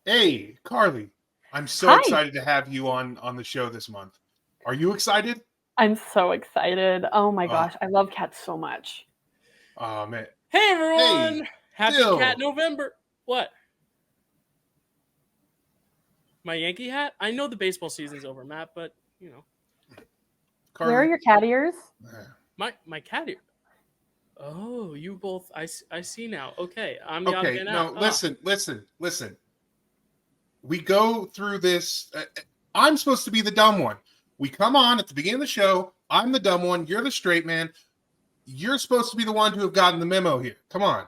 Hey, Karly. I'm so Hi. excited to have you on the show this month. Are you excited? I'm so excited. Oh my gosh, I love cats so much. Oh, man. Hey, everyone. Hey, Happy Dyl. Cat November. What? My Yankee hat? I know the baseball season's over, Matt, but, you know. Karly. Where are your cat ears? My cat ear. Oh, you both. I see now. Okay, I'm the odd Okay, man no, out. listen. We go through this. I'm supposed to be the dumb one. We come on at the beginning of the show. I'm the dumb one. You're the straight man. You're supposed to be the one to have gotten the memo here. Come on.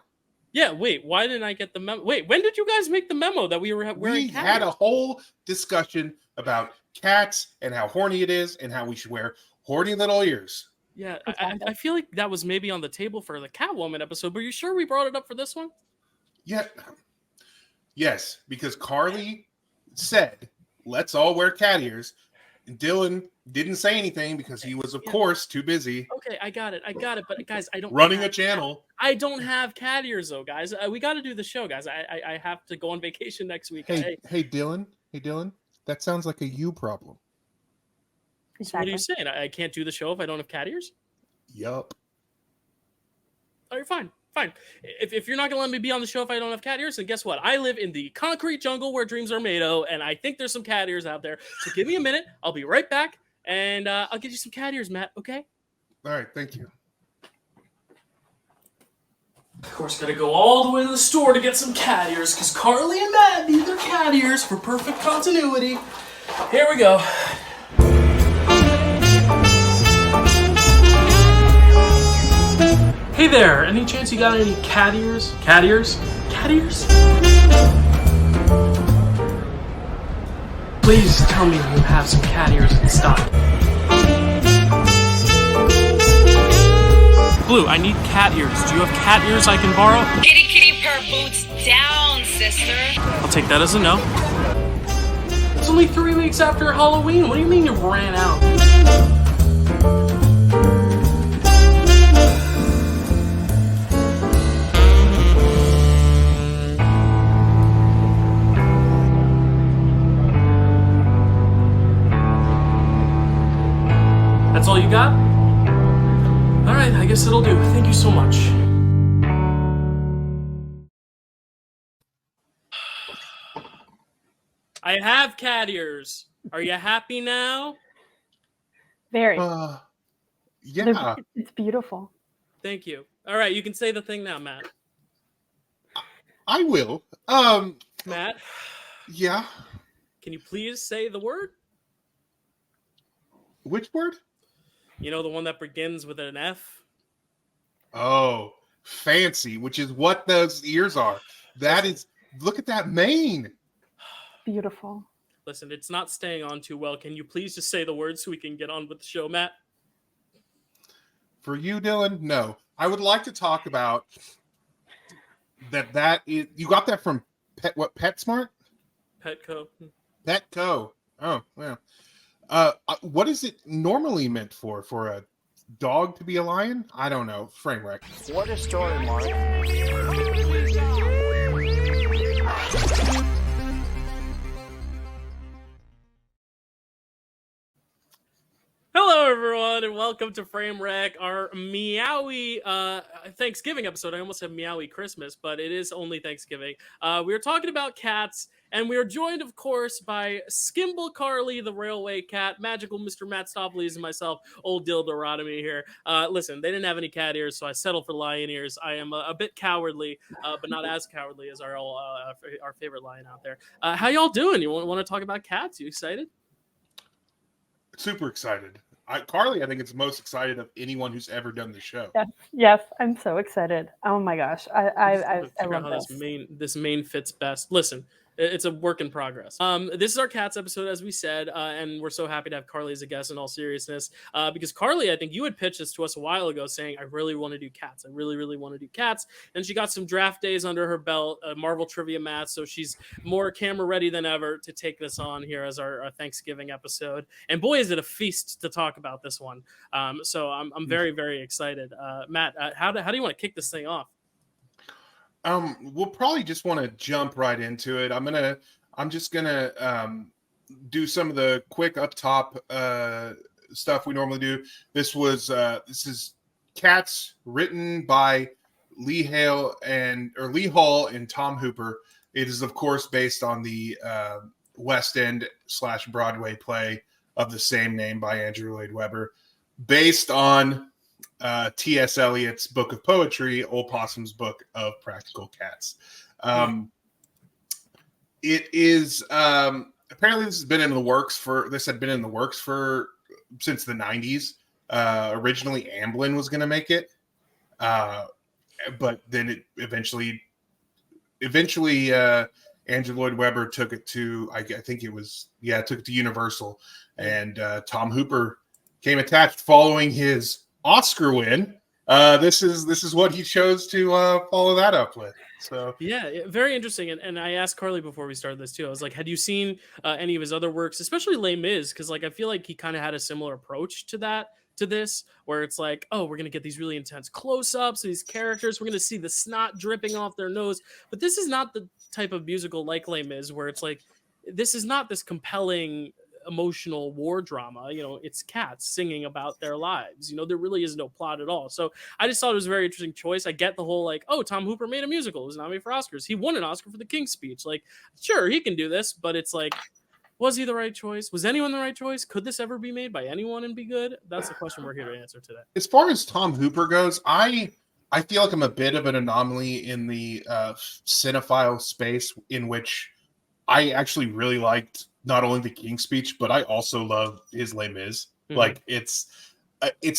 Yeah, wait, why didn't I get the memo? Wait, when did you guys make the memo that we were wearing cat had a ears? whole discussion about cats and how horny it is and how we should wear horny little ears. Yeah, I feel like that was maybe on the table for the Catwoman episode, but are you sure we brought it up for this one? Yeah. Yes, because Karly said, let's all wear cat ears. And Dylan didn't say anything because he was, of course, too busy. Okay, I got it. But guys, I don't running a channel. I don't have cat ears though, guys. We got to do the show, guys. I have to go on vacation next week. Hey, Dylan. Hey, Dylan. That sounds like a you problem. Exactly. So what are you saying? I can't do the show if I don't have cat ears? Yup. Oh, you're fine. Fine. If you're not going to let me be on the show if I don't have cat ears, then guess what? I live in the concrete jungle where dreams are made of, and I think there's some cat ears out there. So give me a minute. I'll be right back, and I'll get you some cat ears, Matt, okay? All right, thank you. Of course, gotta go all the way to the store to get some cat ears, because Karly and Matt need their cat ears for perfect continuity. Here we go. Hey there, any chance you got any cat ears? Cat ears? Cat ears? Please tell me you have some cat ears in stock. Blue, I need cat ears. Do you have cat ears I can borrow? Kitty kitty purr boots down, sister. I'll take that as a no. It's only 3 weeks after Halloween. What do you mean you ran out? That's all you got? All right, I guess it'll do. Thank you so much. I have cat ears. Are you happy now? Very. Yeah. It's beautiful. Thank you. All right, you can say the thing now, Matt. I will. Matt? Yeah. Can you please say the word? Which word? You know, the one that begins with an F? Oh, fancy, which is what those ears are. That is, look at that mane. Beautiful. Listen, it's not staying on too well. Can you please just say the word so we can get on with the show, Matt? For you, Dylan, no. I would like to talk about that is, you got that from PetSmart? Petco. Petco. Oh, well. What is it normally meant for? For a dog to be a lion? I don't know. Framewreck. What a story, Mark. Hello, everyone, and welcome to Framewreck, our meowy Thanksgiving episode. I almost said meowy Christmas, but it is only Thanksgiving. We are talking about cats, and we are joined, of course, by Skimble Karly, the railway cat, magical Mr. Matt Chapmond, and myself, old Dyl Randazzo here. Listen, they didn't have any cat ears, so I settled for lion ears. I am a bit cowardly, but not as cowardly as our favorite lion out there. How y'all doing? You want to talk about cats? You excited? Super excited. Karly, I think it's most excited of anyone who's ever done the show. Yes, I'm so excited. Oh my gosh, I love how this. This main fits best. Listen, it's a work in progress. This is our cats episode, as we said, and we're so happy to have Karly as a guest in all seriousness. Because Karly, I think you had pitched this to us a while ago, saying, "I really want to do cats. I really, really want to do cats." And she got some draft days under her belt, Marvel trivia math, so she's more camera ready than ever to take this on here as our Thanksgiving episode. And boy, is it a feast to talk about this one. So I'm very, very excited. Matt, how do you want to kick this thing off? We'll probably just want to jump right into it. I'm gonna I'm just gonna do some of the quick up top stuff we normally do. This is Cats, written by Lee Hall and Tom Hooper. It is, of course, based on the West End / Broadway play of the same name by Andrew Lloyd Webber, based on T.S. Eliot's book of poetry, Old Possum's Book of Practical Cats. It is apparently this had been in the works for since the 90s. Originally, Amblin was going to make it, but then it eventually Andrew Lloyd Webber took it to took it to Universal, and Tom Hooper came attached following his Oscar win. This is what he chose to follow that up with. So yeah, very interesting. And I asked Karly before we started this too. I was like, had you seen any of his other works, especially Les Mis? Because like I feel like he kind of had a similar approach to this, where it's like, oh, we're gonna get these really intense close-ups of these characters. We're gonna see the snot dripping off their nose. But this is not the type of musical like Les Mis, where it's like, this is not this compelling emotional war drama. It's cats singing about their lives. There really is no plot at all. So I just thought it was a very interesting choice. I get the whole like, oh, Tom Hooper made a musical, it was nominated for Oscars, he won an Oscar for the King's Speech. Like, sure, he can do this, but it's like, was he the right choice? Was anyone the right choice? Could this ever be made by anyone and be good? That's the question we're here to answer today. As far as Tom Hooper goes, I feel like I'm a bit of an anomaly in the cinephile space, in which I actually really liked not only the King's Speech, but I also love his Les Mis. Mm-hmm. Like, it's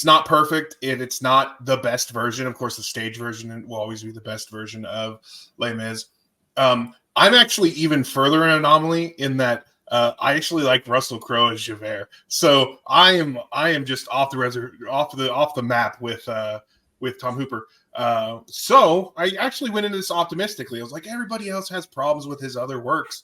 not perfect, and it's not the best version. Of course, the stage version will always be the best version of Les Mis. I'm actually even further an anomaly in that I actually like Russell Crowe as Javert. So I am just off the map with Tom Hooper. So I actually went into this optimistically. I was like, everybody else has problems with his other works.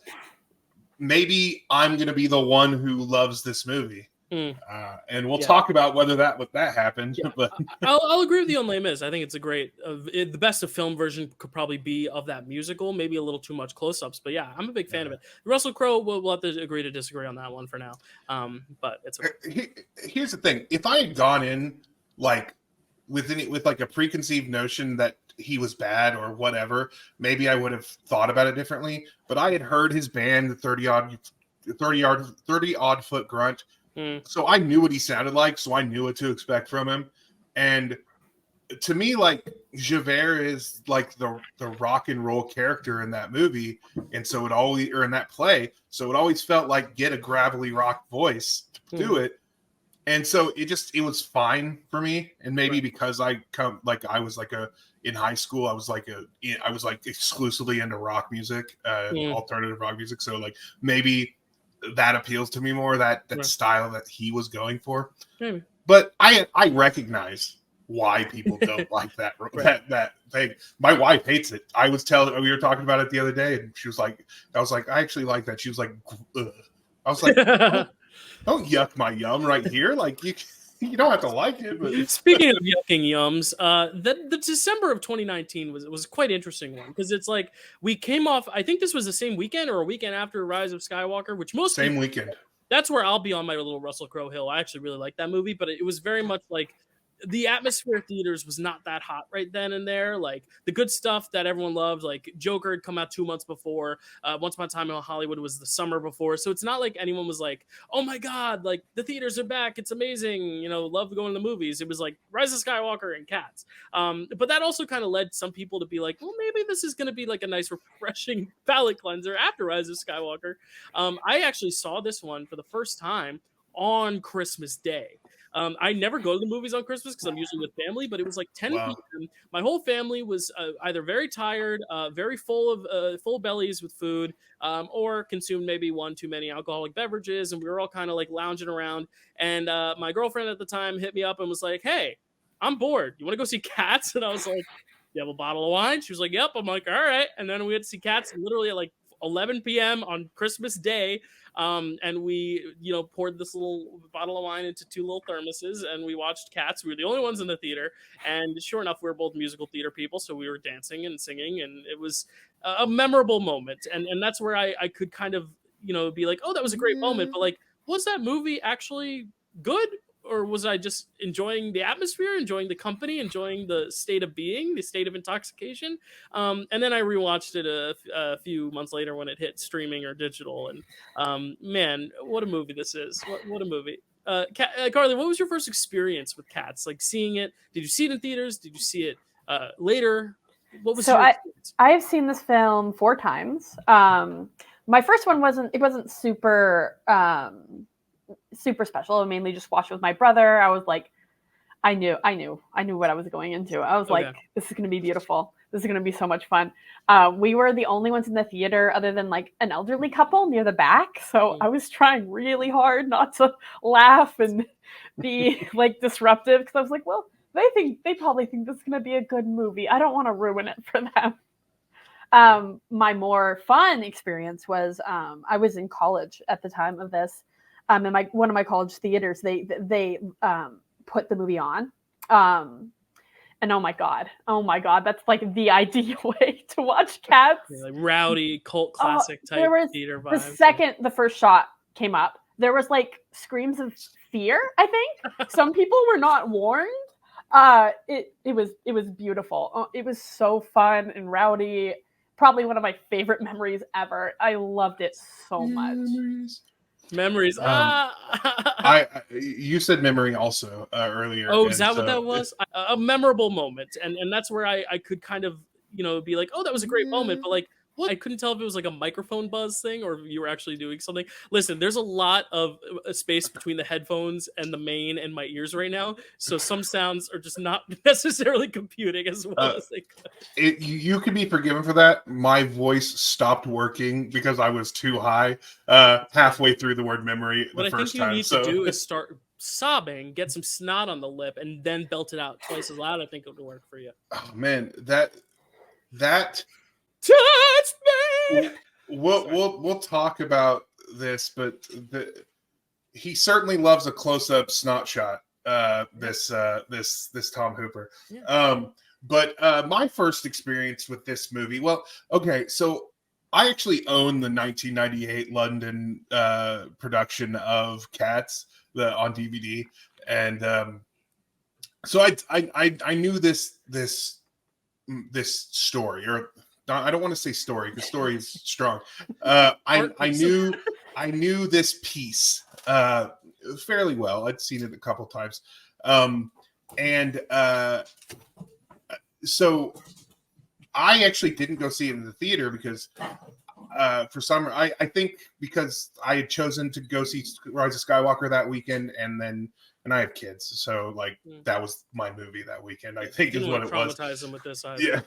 Maybe I'm going to be the one who loves this movie. And we'll talk about whether that happened. Yeah. But I'll agree with you on Les Mis. I think it's a great, the best of film version could probably be of that musical. Maybe a little too much close-ups, but yeah, I'm a big fan of it. Russell Crowe, we'll have to agree to disagree on that one for now. But it's okay. Here's the thing: if I had gone in like with like a preconceived notion that he was bad or whatever, maybe I would have thought about it differently. But I had heard his band, the 30 odd foot grunt. So I knew what he sounded like, so I knew what to expect from him. And to me, like, Javert is like the rock and roll character in that movie, and so in that play, so it always felt like get a gravelly rock voice to do it. And so it was fine for me. And maybe because in high school, I was exclusively into rock music, alternative rock music. So like maybe that appeals to me more, that style that he was going for. Maybe. But I recognize why people don't like that that thing. My wife hates it. We were talking about it the other day, and she was like, I was like, I actually like that. She was like, ugh. I was like, don't yuck my yum right here. Like, you don't have to like it. But speaking of yucking yums, the December of 2019 was quite interesting one, because it's like we came off. I think this was the same weekend or a weekend after Rise of Skywalker, which same weekend. That's where I'll be on my little Russell Crowe hill. I actually really like that movie, but it was very much like the atmosphere of theaters was not that hot right then and there. Like the good stuff that everyone loved, like Joker had come out 2 months before. Once Upon a Time in Hollywood was the summer before. So it's not like anyone was like, oh my God, like the theaters are back. It's amazing. Love going to the movies. It was like Rise of Skywalker and Cats. But that also kind of led some people to be like, well, maybe this is going to be like a nice refreshing palate cleanser after Rise of Skywalker. I actually saw this one for the first time on Christmas Day. I never go to the movies on Christmas because I'm usually with family, but it was like 10 p.m. My whole family was either very tired, very full bellies with food, or consumed maybe one too many alcoholic beverages, and we were all kind of like lounging around. And my girlfriend at the time hit me up and was like, "Hey, I'm bored. You want to go see Cats?" And I was like, "You have a bottle of wine?" She was like, "Yep." I'm like, "All right." And then we had to see Cats literally at like 11 p.m. on Christmas Day. And we, poured this little bottle of wine into 2 little thermoses, and we watched Cats. We were the only ones in the theater, and sure enough, we were both musical theater people, so we were dancing and singing, and it was a memorable moment, and that's where I could kind of be like, oh, that was a great moment, but like, was that movie actually good, or was I just enjoying the atmosphere, enjoying the company, enjoying the state of being, the state of intoxication? And then I rewatched it a few months later when it hit streaming or digital, and man, what a movie this is! What a movie! Karly, what was your first experience with Cats? Like seeing it? Did you see it in theaters? Did you see it later? What was your experience? I have seen this film 4 times. My first one wasn't super super special. I mainly just watched it with my brother. I was like, I knew what I was going into. I was like, this is going to be beautiful. This is going to be so much fun. We were the only ones in the theater other than like an elderly couple near the back. So I was trying really hard not to laugh and be like disruptive, because I was like, well, they probably think this is going to be a good movie. I don't want to ruin it for them. My more fun experience was I was in college at the time of this. In one of my college theaters, they put the movie on. And oh my god, that's like the ideal way to watch Cats. Yeah, like rowdy cult classic type theater vibes. The second the first shot came up, there was like screams of fear. I think some people were not warned. It was beautiful. It was so fun and rowdy. Probably one of my favorite memories ever. I loved it so much. Memories. You said memory also earlier. Oh, is that what that was? A memorable moment, and that's where I could kind of be like, oh, that was a great moment, but like, I couldn't tell if it was like a microphone buzz thing or if you were actually doing something. Listen, there's a lot of space between the headphones and the main and my ears right now, so some sounds are just not necessarily computing as well as they could. You can be forgiven for that. My voice stopped working because I was too high halfway through the word memory What the I first think you time. need to do is start sobbing, get some snot on the lip, and then belt it out twice as loud. I think it would work for you. Oh man, that touch me. We'll talk about this, but he certainly loves a close-up snot shot. This Tom Hooper. Yeah. But my first experience with this movie, well, okay, so I actually own the 1998 London production of Cats on DVD, and so I knew this story, or I don't want to say story because story is strong. I knew this piece fairly well. I'd seen it a couple times, and so I actually didn't go see it in the theater because for some, I think because I had chosen to go see Rise of Skywalker that weekend, and I have kids, so like that was my movie that weekend. I think is what it was. Traumatize them with this. Yeah.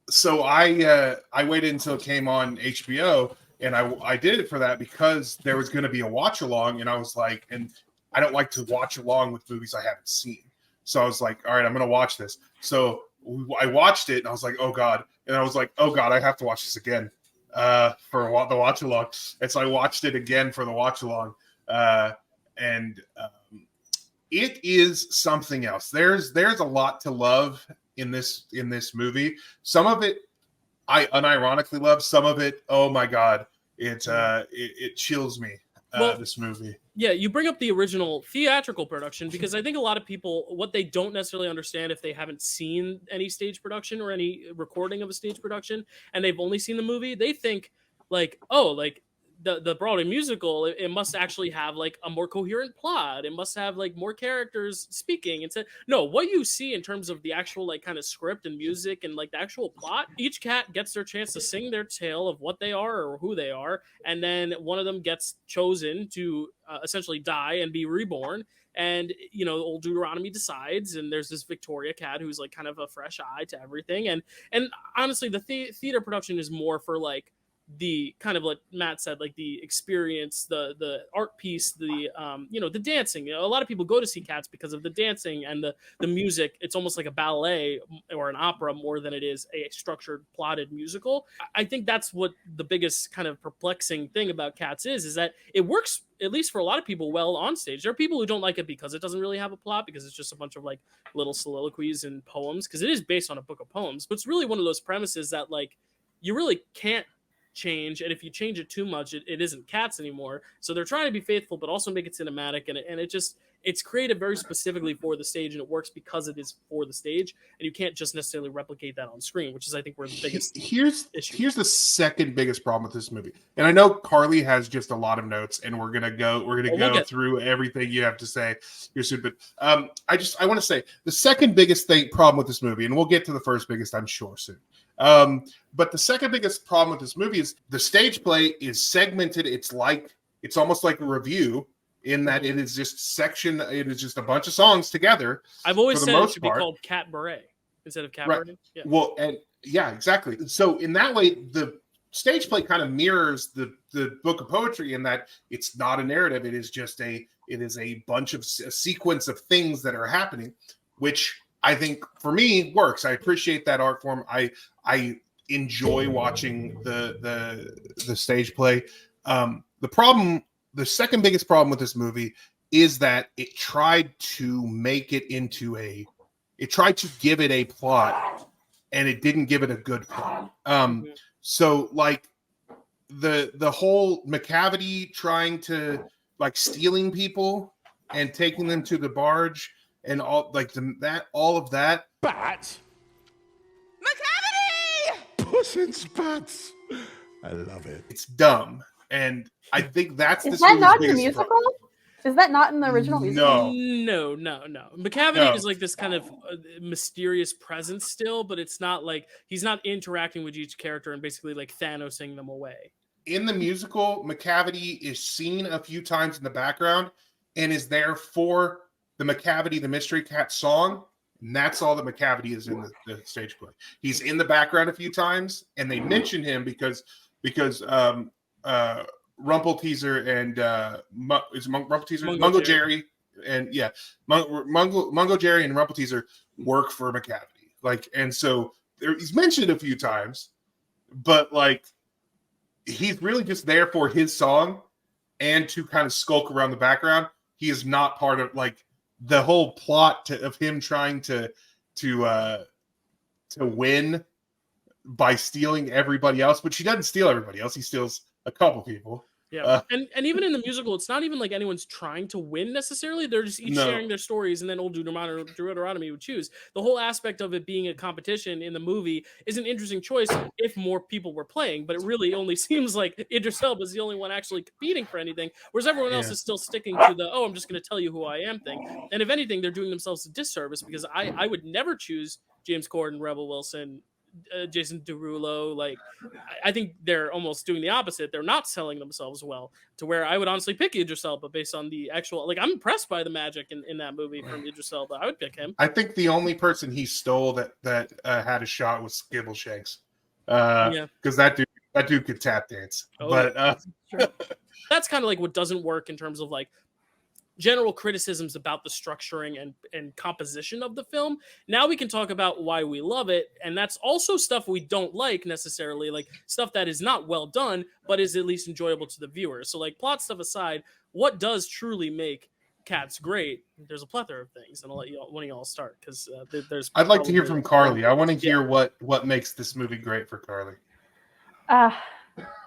So I waited until it came on HBO, and I did it for that because there was going to be a watch along, and I was like, and I don't like to watch along with movies I haven't seen, so I was like, all right, I'm going to watch this. So I watched it, and I was like, oh god, and I was like, oh god, I have to watch this again for the watch along, and so I watched it again for the watch along. And it is something else. There's a lot to love in this movie. Some of it I unironically love. Some of it, oh my god, it chills me. This movie. Yeah, you bring up the original theatrical production because I think a lot of people, what they don't necessarily understand if they haven't seen any stage production or any recording of a stage production, and they've only seen the movie, they think like, oh, like the Broadway musical, it must actually have like a more coherent plot. It must have like more characters speaking. And no, what you see in terms of the actual like kind of script and music and like the actual plot, each cat gets their chance to sing their tale of what they are or who they are, and then one of them gets chosen to essentially die and be reborn. And old Deuteronomy decides, and there's this Victoria cat who's like kind of a fresh eye to everything. And honestly, the theater production is more for like the kind of like Matt said, like the experience, the art piece, the the dancing. A lot of people go to see Cats because of the dancing and the music. It's almost like a ballet or an opera more than it is a structured, plotted musical. I think that's what the biggest kind of perplexing thing about Cats is that it works, at least for a lot of people, well on stage. There are people who don't like it because it doesn't really have a plot, because it's just a bunch of like little soliloquies and poems, because it is based on a book of poems. But it's really one of those premises that like you really can't change, and if you change it too much, it isn't Cats anymore. So they're trying to be faithful but also make it cinematic, and it's created very specifically for the stage, and it works because it is for the stage, and you can't just necessarily replicate that on screen, which is I think where the biggest here's issue. The second biggest problem with this movie, and I know Karly has just a lot of notes, and we're gonna go through everything you have to say here soon, but I want to say the second biggest problem with this movie, and we'll get to the first biggest, I'm sure, soon. But the second biggest problem with this movie is the stage play is segmented. It's almost like a review, in that it is just a bunch of songs together. I've always said it should be called Cat Beret instead of Cat Beret. Yeah. Well, and yeah, exactly. So in that way, the stage play kind of mirrors the book of poetry in that it's not a narrative. It is a bunch of a sequence of things that are happening, which I think for me works. I appreciate that art form. I enjoy watching the stage play. The second biggest problem with this movie is that it tried to give it a plot, and it didn't give it a good plot. So like the whole McCavity trying to like stealing people and taking them to the barge and all like all of that. Bat? McCavity! Puss in Spats. I love it. It's dumb. And I think that's Is that not in the musical? Is that not in the original musical? No. McCavity is like this kind of mysterious presence still, but it's not like he's not interacting with each character and basically like Thanosing them away. In the musical, McCavity is seen a few times in the background and is there for the McCavity, the Mystery Cat song. And that's all that McCavity is in the stage play. He's in the background a few times, and they mention him because Rumpelteazer and Rumpelteazer, Mungo Jerry, and yeah, Mungo Jerry and Rumpelteazer work for McCavity. Like, and so he's mentioned a few times, but like he's really just there for his song and to kind of skulk around the background. He is not part of like the whole plot of him trying to win by stealing everybody else, but she doesn't steal everybody else. He steals a couple people. Yeah, and even in the musical, it's not even like anyone's trying to win necessarily. They're just each sharing their stories, and then old Deuteronomy would choose. The whole aspect of it being a competition in the movie is an interesting choice if more people were playing, but it really only seems like Idris Elba is the only one actually competing for anything, whereas everyone else is still sticking to the, I'm just going to tell you who I am thing. And if anything, they're doing themselves a disservice, because I would never choose James Corden, Rebel Wilson, Jason Derulo. Like, I think they're almost doing the opposite. They're not selling themselves well, to where I would honestly pick Idris Elba based on the actual, like, I'm impressed by the magic in that movie from Idris Elba. I would pick him. I think the only person he stole that had a shot was Skibbleshanks. Because that dude could tap dance. That's kind of like what doesn't work in terms of like general criticisms about the structuring and composition of the film. Now we can talk about why we love it, and that's also stuff we don't like necessarily, like stuff that is not well done but is at least enjoyable to the viewer. So like plot stuff aside, what does truly make Cats great? There's a plethora of things, and I'll let one of y'all start, because there's I'd like to hear from Karly. I want to hear what makes this movie great for Karly.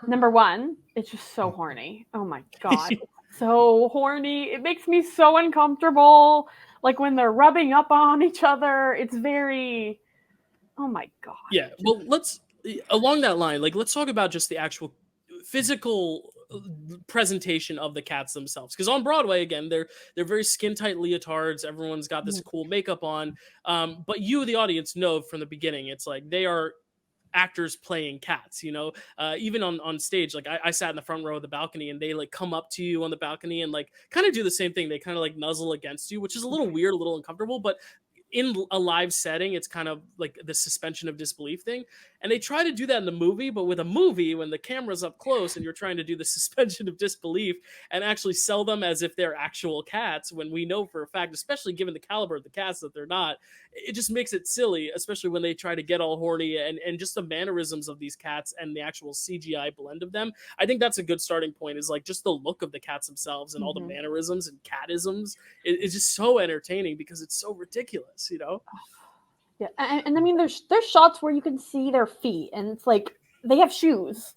Number one, it's just so horny. Oh my god. So horny. It makes me so uncomfortable. Like when they're rubbing up on each other, it's very, oh my god. Yeah. Well, along that line, like let's talk about just the actual physical presentation of the cats themselves. Because on Broadway, again, they're very skin tight leotards. Everyone's got this cool makeup on. But you, the audience, know from the beginning, it's like they are actors playing cats, even on stage. Like I sat in the front row of the balcony, and they like come up to you on the balcony and like kind of do the same thing. They kind of like nuzzle against you, which is a little weird, a little uncomfortable, but in a live setting, it's kind of like the suspension of disbelief thing. And they try to do that in the movie, but with a movie, when the camera's up close and you're trying to do the suspension of disbelief and actually sell them as if they're actual cats, when we know for a fact, especially given the caliber of the cats, that they're not, it just makes it silly, especially when they try to get all horny and just the mannerisms of these cats and the actual CGI blend of them. I think that's a good starting point, is like just the look of the cats themselves and all the mannerisms and catisms. It's just so entertaining because it's so ridiculous, you know? Yeah, and I mean, there's shots where you can see their feet, and it's like they have shoes.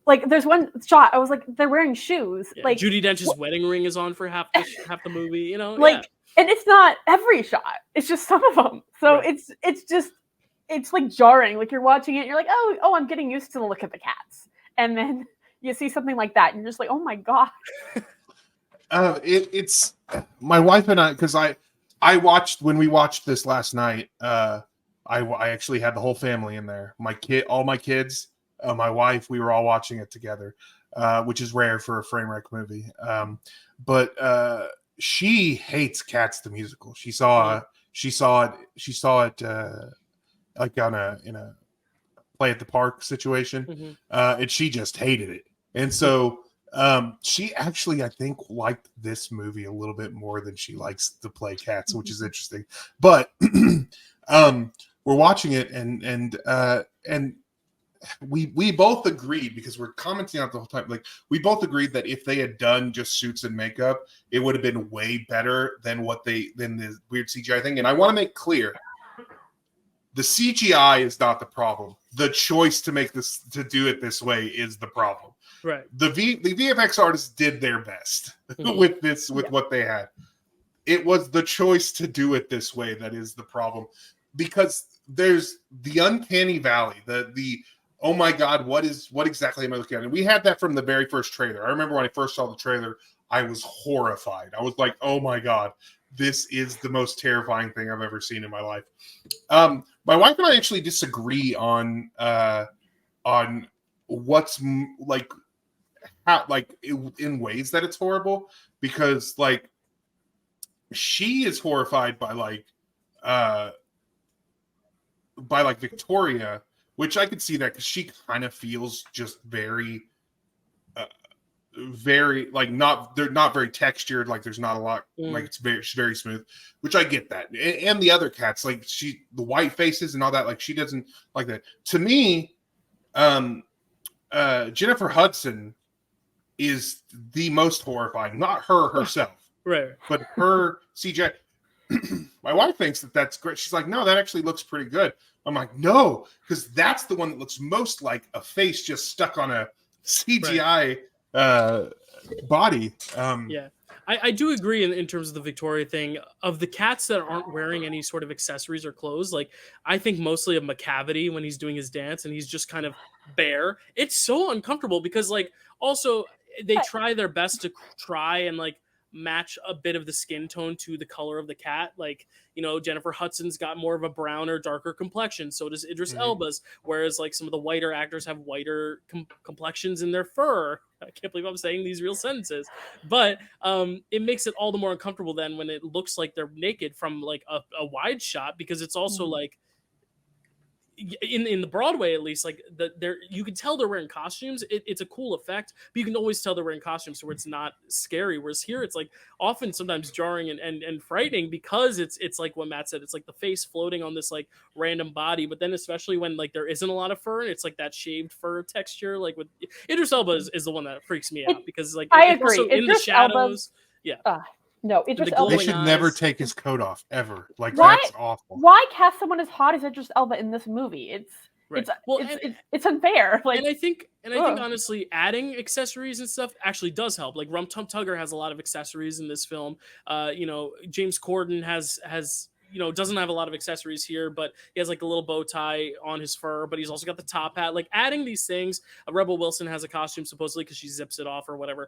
Like there's one shot, I was like, they're wearing shoes. Yeah, like Judi Dench's wedding ring is on for half the movie, you know? Like, and it's not every shot; it's just some of them. So Right. it's like jarring. Like you're watching it, and you're like, oh, I'm getting used to the look of the cats, and then you see something like that, and you're just like, oh my god. It's my wife and I, because I watched, when we watched this last night, I actually had the whole family in there. All my kids, my wife, we were all watching it together, which is rare for a Framewreck movie. But she hates Cats the musical. She saw it like in a play at the park situation, and she just hated it. And so she actually, I think, liked this movie a little bit more than she likes to play Cats, which is interesting. But we're watching it, and we both agreed, because we're commenting out the whole time. Like, we both agreed that if they had done just suits and makeup, it would have been way better than the weird CGI thing. And I want to make clear, the CGI is not the problem. The choice to do it this way is the problem. Right. The VFX artists did their best with what they had. It was the choice to do it this way that is the problem, because there's the uncanny valley, the oh my god, what exactly am I looking at? And we had that from the very first trailer. I remember when I first saw the trailer, I was horrified. I was like, oh my god, this is the most terrifying thing I've ever seen in my life. My wife and I actually disagree on what's like, how, like, in ways that it's horrible, because like she is horrified by Victoria, which I could see that, because she kind of feels just very like they're not very textured, like there's not a lot, like it's very smooth, which I get that. And the other cats, like the white faces and all that, like she doesn't like that. To me, Jennifer Hudson is the most horrifying, not her herself, right, but her CGI. My wife thinks that's great. She's like, no, that actually looks pretty good. I'm like, no, because that's the one that looks most like a face just stuck on a CGI body. Yeah, I do agree in terms of the Victoria thing. Of the cats that aren't wearing any sort of accessories or clothes, like I think mostly of McCavity when he's doing his dance and he's just kind of bare. It's so uncomfortable, because like also they try their best to try and like match a bit of the skin tone to the color of the cat. Like, you know, Jennifer Hudson's got more of a browner, darker complexion. So does Idris Elba's. Whereas like some of the whiter actors have whiter complexions in their fur. I can't believe I'm saying these real sentences, but it makes it all the more uncomfortable then when it looks like they're naked from like a wide shot, because it's also like in the Broadway, at least, like you can tell they're wearing costumes. It's a cool effect, but you can always tell they're wearing costumes, where it's not scary. Whereas here, it's like often sometimes jarring and frightening, because it's like what Matt said. It's like the face floating on this like random body, but then especially when like there isn't a lot of fur, and it's like that shaved fur texture. Like with Idris Elba is the one that freaks me out, because like I agree. Also in the shadows. No, Idris Elba. They should never take his coat off ever. Like, Why? that's awful. Why cast someone as hot as Idris Elba in this movie? It's unfair. Like, and I think honestly, adding accessories and stuff actually does help. Like Rum Tum Tugger has a lot of accessories in this film. You know, James Corden has doesn't have a lot of accessories here, but he has like a little bow tie on his fur, but he's also got the top hat. Like adding these things. Rebel Wilson has a costume supposedly because she zips it off or whatever.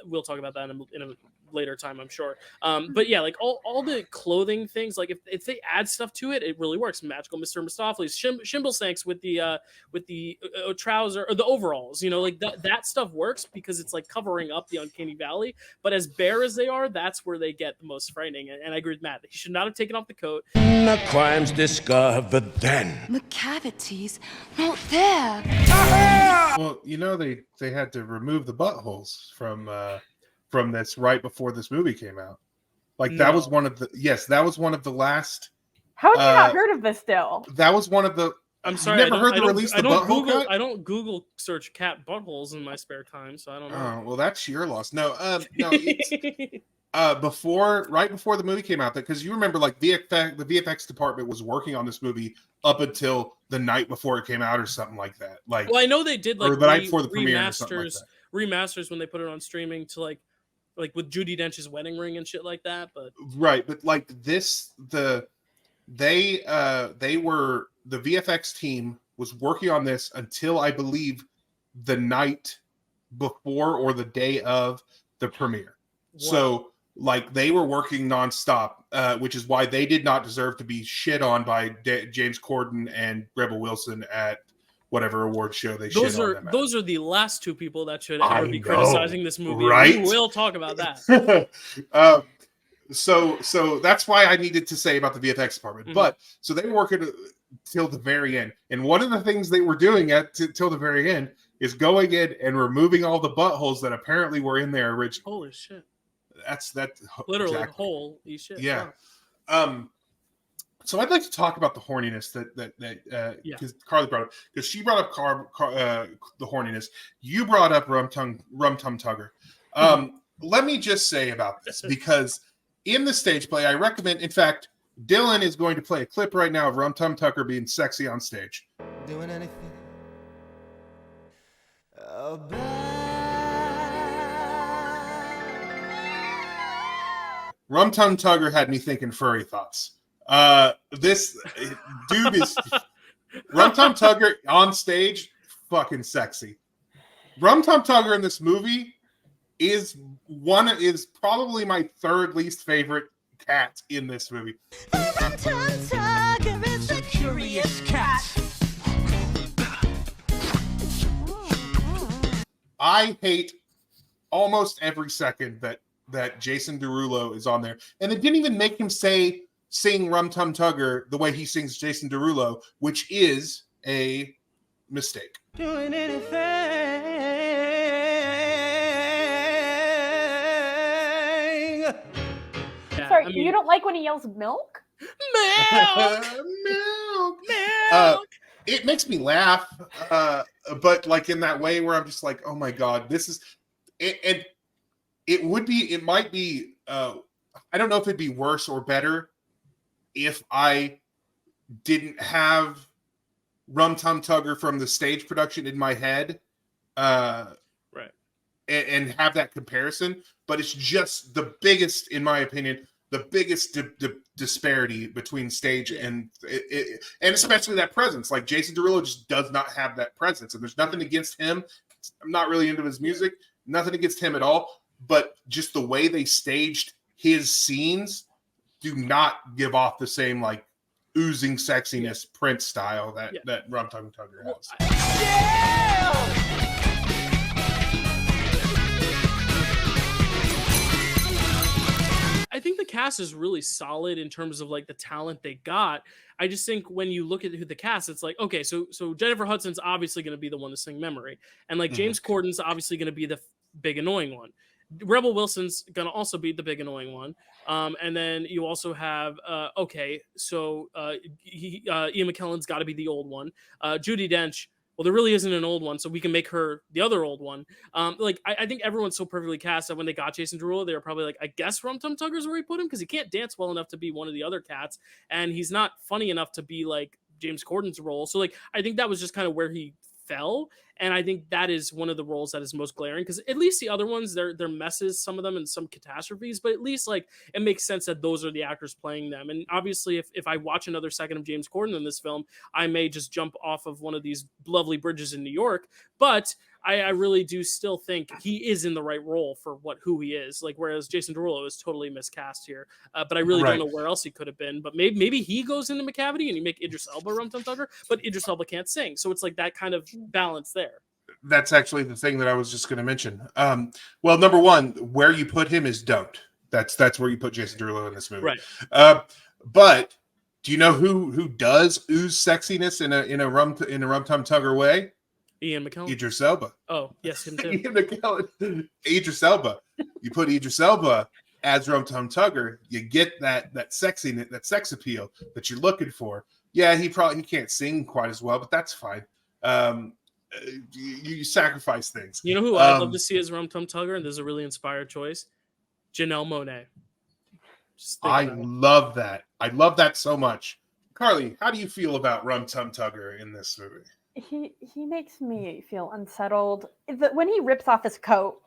We'll talk about that in a later time, I'm sure. But yeah, like all the clothing things, like if they add stuff to it, it really works. Magical Mr. Mistopheles, Shimbleshanks with the trouser or the overalls, you know, like that stuff works because it's like covering up the uncanny valley. But as bare as they are, that's where they get the most frightening. And I agree with Matt. He should not have taken off the coat. The crimes discovered then. The cavities, not there. Well, you know, they had to remove the buttholes from this right before this movie came out. Like that was one of the last. How have you not heard of this still? That was one of the. I'm sorry, you never heard the release the butthole cut? I don't Google search cat buttholes in my spare time, so I don't know. Oh, well, that's your loss. No, it's, right before the movie came out, because you remember, like the VFX department was working on this movie up until the night before it came out, or something like that. Like, well, I know they did like or the night before the premiere, or something like that. Remasters when they put it on streaming to like with Judi Dench's wedding ring and shit like that. But right, but like this, the VFX team was working on this until I believe the night before or the day of the premiere. Wow. So like they were working nonstop, which is why they did not deserve to be shit on by James Corden and Rebel Wilson at whatever award show they shit on them at. Those are the last two people that should ever be criticizing this movie. Right? We will talk about that. So that's why I needed to say about the VFX department. Mm-hmm. But so they were working till the very end, and one of the things they were doing till the very end is going in and removing all the buttholes that apparently were in there originally. Holy shit! That's literally exactly. Holy shit! Yeah. So I'd like to talk about the horniness that because Karly brought up, because she brought up the horniness. You brought up Rum Tum Tugger. Let me just say about this, because in the stage play, I recommend. In fact, Dylan is going to play a clip right now of Rum Tum Tugger being sexy on stage. Doing anything about Rum Tum Tugger had me thinking furry thoughts. This dude is Rum Tum Tugger on stage, fucking sexy. Rum Tum Tugger in this movie is probably my third least favorite cat in this movie. Rum Tum Tugger is a curious cat. I hate almost every second that Jason Derulo is on there, and it didn't even make him sing Rum Tum Tugger the way he sings Jason Derulo, which is a mistake. doing anything. Yeah, Sorry, I mean, you don't like when he yells milk? milk. Milk. It makes me laugh, but like in that way where I'm just like, oh my god, this is it. And it might be. I don't know if it'd be worse or better if I didn't have Rum Tum Tugger from the stage production in my head, Right, and have that comparison. But it's just the biggest, in my opinion, the biggest disparity between stage and especially that presence. Like Jason Derulo just does not have that presence, and there's nothing against him. I'm not really into his music, nothing against him at all. But just the way they staged his scenes do not give off the same like oozing sexiness Prince style that Rum Tum Tugger has. I think the cast is really solid in terms of like the talent they got. I just think when you look at who the cast, it's like, okay, so Jennifer Hudson's obviously going to be the one to sing Memory, and like James Corden's obviously going to be the big annoying one. Rebel Wilson's going to also be the big annoying one. And then you also have, Ian McKellen's got to be the old one. Judi Dench, well, there really isn't an old one, so we can make her the other old one. I think everyone's so perfectly cast that when they got Jason Derulo, they were probably like, I guess Rum Tum Tugger's where he put him, because he can't dance well enough to be one of the other cats, and he's not funny enough to be like James Corden's role. So like, I think that was just kind of where he fell. And I think that is one of the roles that is most glaring, because at least the other ones, they're messes, some of them, and some catastrophes, but at least like it makes sense that those are the actors playing them. And obviously if I watch another second of James Corden in this film, I may just jump off of one of these lovely bridges in New York. But I really do still think he is in the right role for who he is. Like, whereas Jason Derulo is totally miscast here. But I really don't know where else he could have been. But maybe he goes into McCavity and you make Idris Elba Rum Tum Tugger, but Idris Elba can't sing. So it's like that kind of balance there. That's actually the thing that I was just going to mention. Well, number one, where you put him is don't. That's where you put Jason Derulo in this movie. Right. But do you know who does ooze sexiness in a Rum Tum Tugger way? Ian McKellen. Idris Elba. Oh, yes, him too. Ian McKellen. Idris Elba. You put Idris Elba as Rum Tum Tugger, you get that sexiness, that sex appeal that you're looking for. Yeah, he can't sing quite as well, but that's fine. You sacrifice things. You know who I'd love to see as Rum Tum Tugger, and this is a really inspired choice? Janelle Monáe. I love that. I love that so much. Carly, how do you feel about Rum Tum Tugger in this movie? He makes me feel unsettled. When he rips off his coat,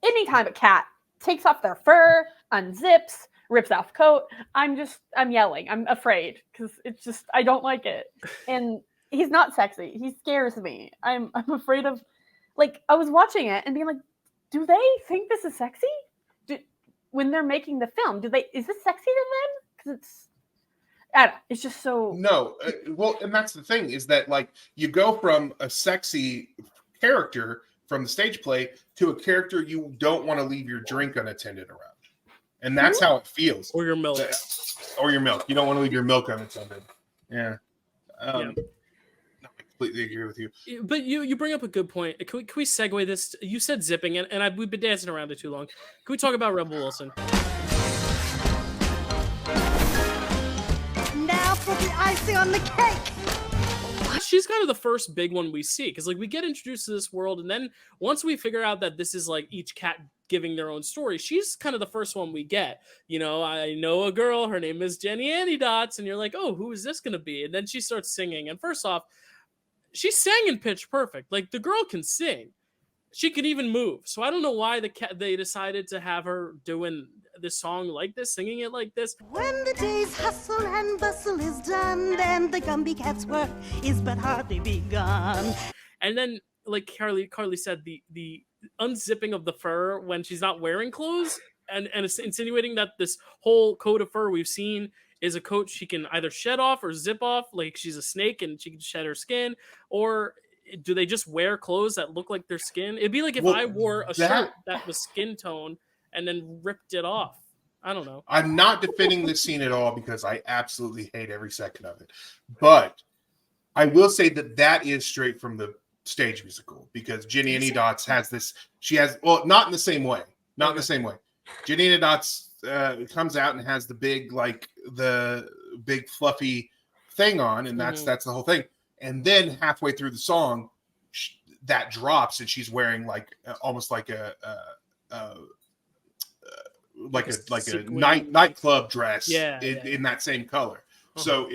anytime a cat takes off their fur, unzips, rips off coat, I'm yelling. I'm afraid because it's just, I don't like it. And he's not sexy. He scares me. I'm afraid of, like, I was watching it and being like, do they think this is sexy? When they're making the film, is this sexy to them? Because it's just so... No, well, and that's the thing, is that, like, you go from a sexy character from the stage play to a character you don't want to leave your drink unattended around. And that's how it feels. Or your milk. Or your milk. You don't want to leave your milk unattended. Yeah. I completely agree with you. But you bring up a good point. Can we segue this? You said zipping, and we've been dancing around it too long. Can we talk about Rebel Wilson? Now for the icing on the cake. She's kind of the first big one we see, because like we get introduced to this world, and then once we figure out that this is like each cat giving their own story, she's kind of the first one we get. You know, I know a girl, her name is Jenny Annie Dots, and you're like, oh, who is this going to be? And then she starts singing, and first off, she sang in Pitch Perfect. Like, the girl can sing. She can even move. So I don't know why they decided to have her doing this song like this, singing it like this. When the day's hustle and bustle is done, then the Gumby Cat's work is but hardly begun. And then, like Karly said, the unzipping of the fur when she's not wearing clothes, and it's insinuating that this whole coat of fur we've seen is a coat she can either shed off or zip off, like she's a snake and she can shed her skin, or do they just wear clothes that look like their skin? It'd be like if I wore a shirt that was skin tone and then ripped it off. I don't know. I'm not defending this scene at all because I absolutely hate every second of it. But I will say that is straight from the stage musical, because Jenny Annie Dots has this. She has, well, not in the same way. Not in the same way. Jenny Annie Dots comes out and has the big fluffy thing on, and that's the whole thing. And then halfway through the song, that drops, and she's wearing like almost like a nightclub dress in that same color. So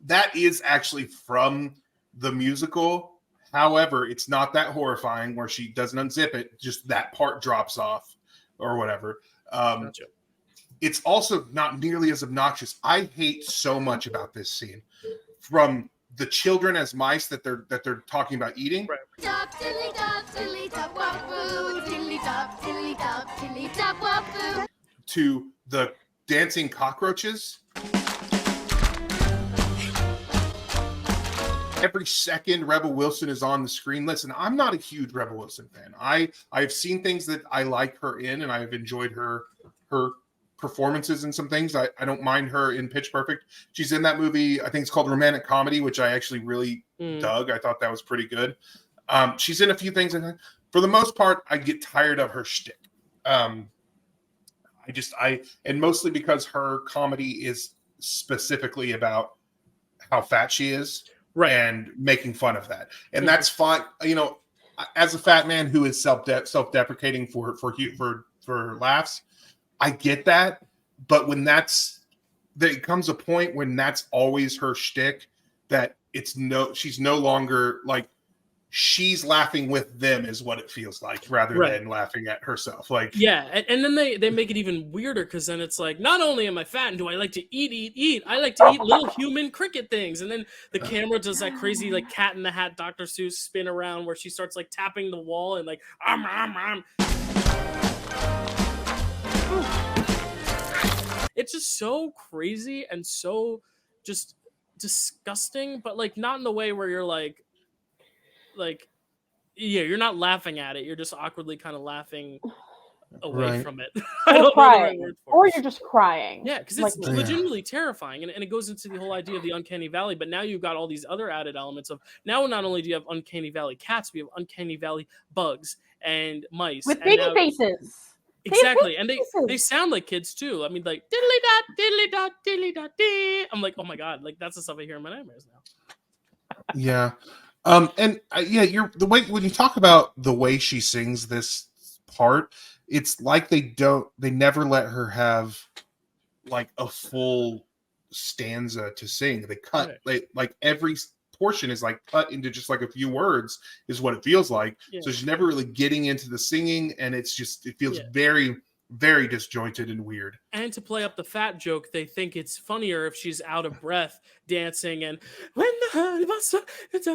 that is actually from the musical. However, it's not that horrifying where she doesn't unzip it, just that part drops off or whatever. Gotcha. It's also not nearly as obnoxious. I hate so much about this scene, from the children as mice that they're talking about eating. Right. Duck, tilly, duck, tilly, duck, wapoo, tilly, duck, tilly, duck, tilly, duck, wapoo. To the dancing cockroaches. Every second Rebel Wilson is on the screen. Listen, I'm not a huge Rebel Wilson fan. I've seen things that I like her in, and I've enjoyed her performances in some things. I don't mind her in Pitch Perfect. She's in that movie, I think it's called Romantic Comedy, which I actually really dug. I thought that was pretty good. She's in a few things, and for the most part, I get tired of her shtick. And mostly because her comedy is specifically about how fat she is, right, and making fun of that, and that's fine. You know, as a fat man who is self-deprecating for laughs, I get that. But when there comes a point when that's always her shtick, that she's no longer like she's laughing with them is what it feels like, rather Right. than laughing at herself. Like, Yeah, and then they make it even weirder because then it's like, not only am I fat and do I like to eat, I like to eat little human cricket things. And then the camera does that crazy like Cat in the Hat Dr. Seuss spin around where she starts like tapping the wall and like It's just so crazy and so just disgusting, but like not in the way where you're like yeah, you're not laughing at it, you're just awkwardly kind of laughing away Right. from it. I don't know the right crying, word for or it. you're just crying. Yeah, because Like it's me. legitimately terrifying, and it goes into the whole idea of the uncanny valley. But now you've got all these other added elements of now. Not only do you have uncanny valley cats, we have uncanny valley bugs and mice with and baby now- faces. Exactly, baby and they faces. sound like kids too. I mean, like diddly dot diddly dot diddly dot dee. I'm like, oh my god, like that's the stuff I hear in my nightmares now. yeah. And yeah, you're the way when you talk about the way she sings this part, it's like they never let her have like a full stanza to sing. They cut like every portion is like cut into just like a few words is what it feels like. Yeah. So she's never really getting into the singing, and it feels very, very disjointed and weird. And to play up the fat joke, they think it's funnier if she's out of breath dancing and when the honey buns it's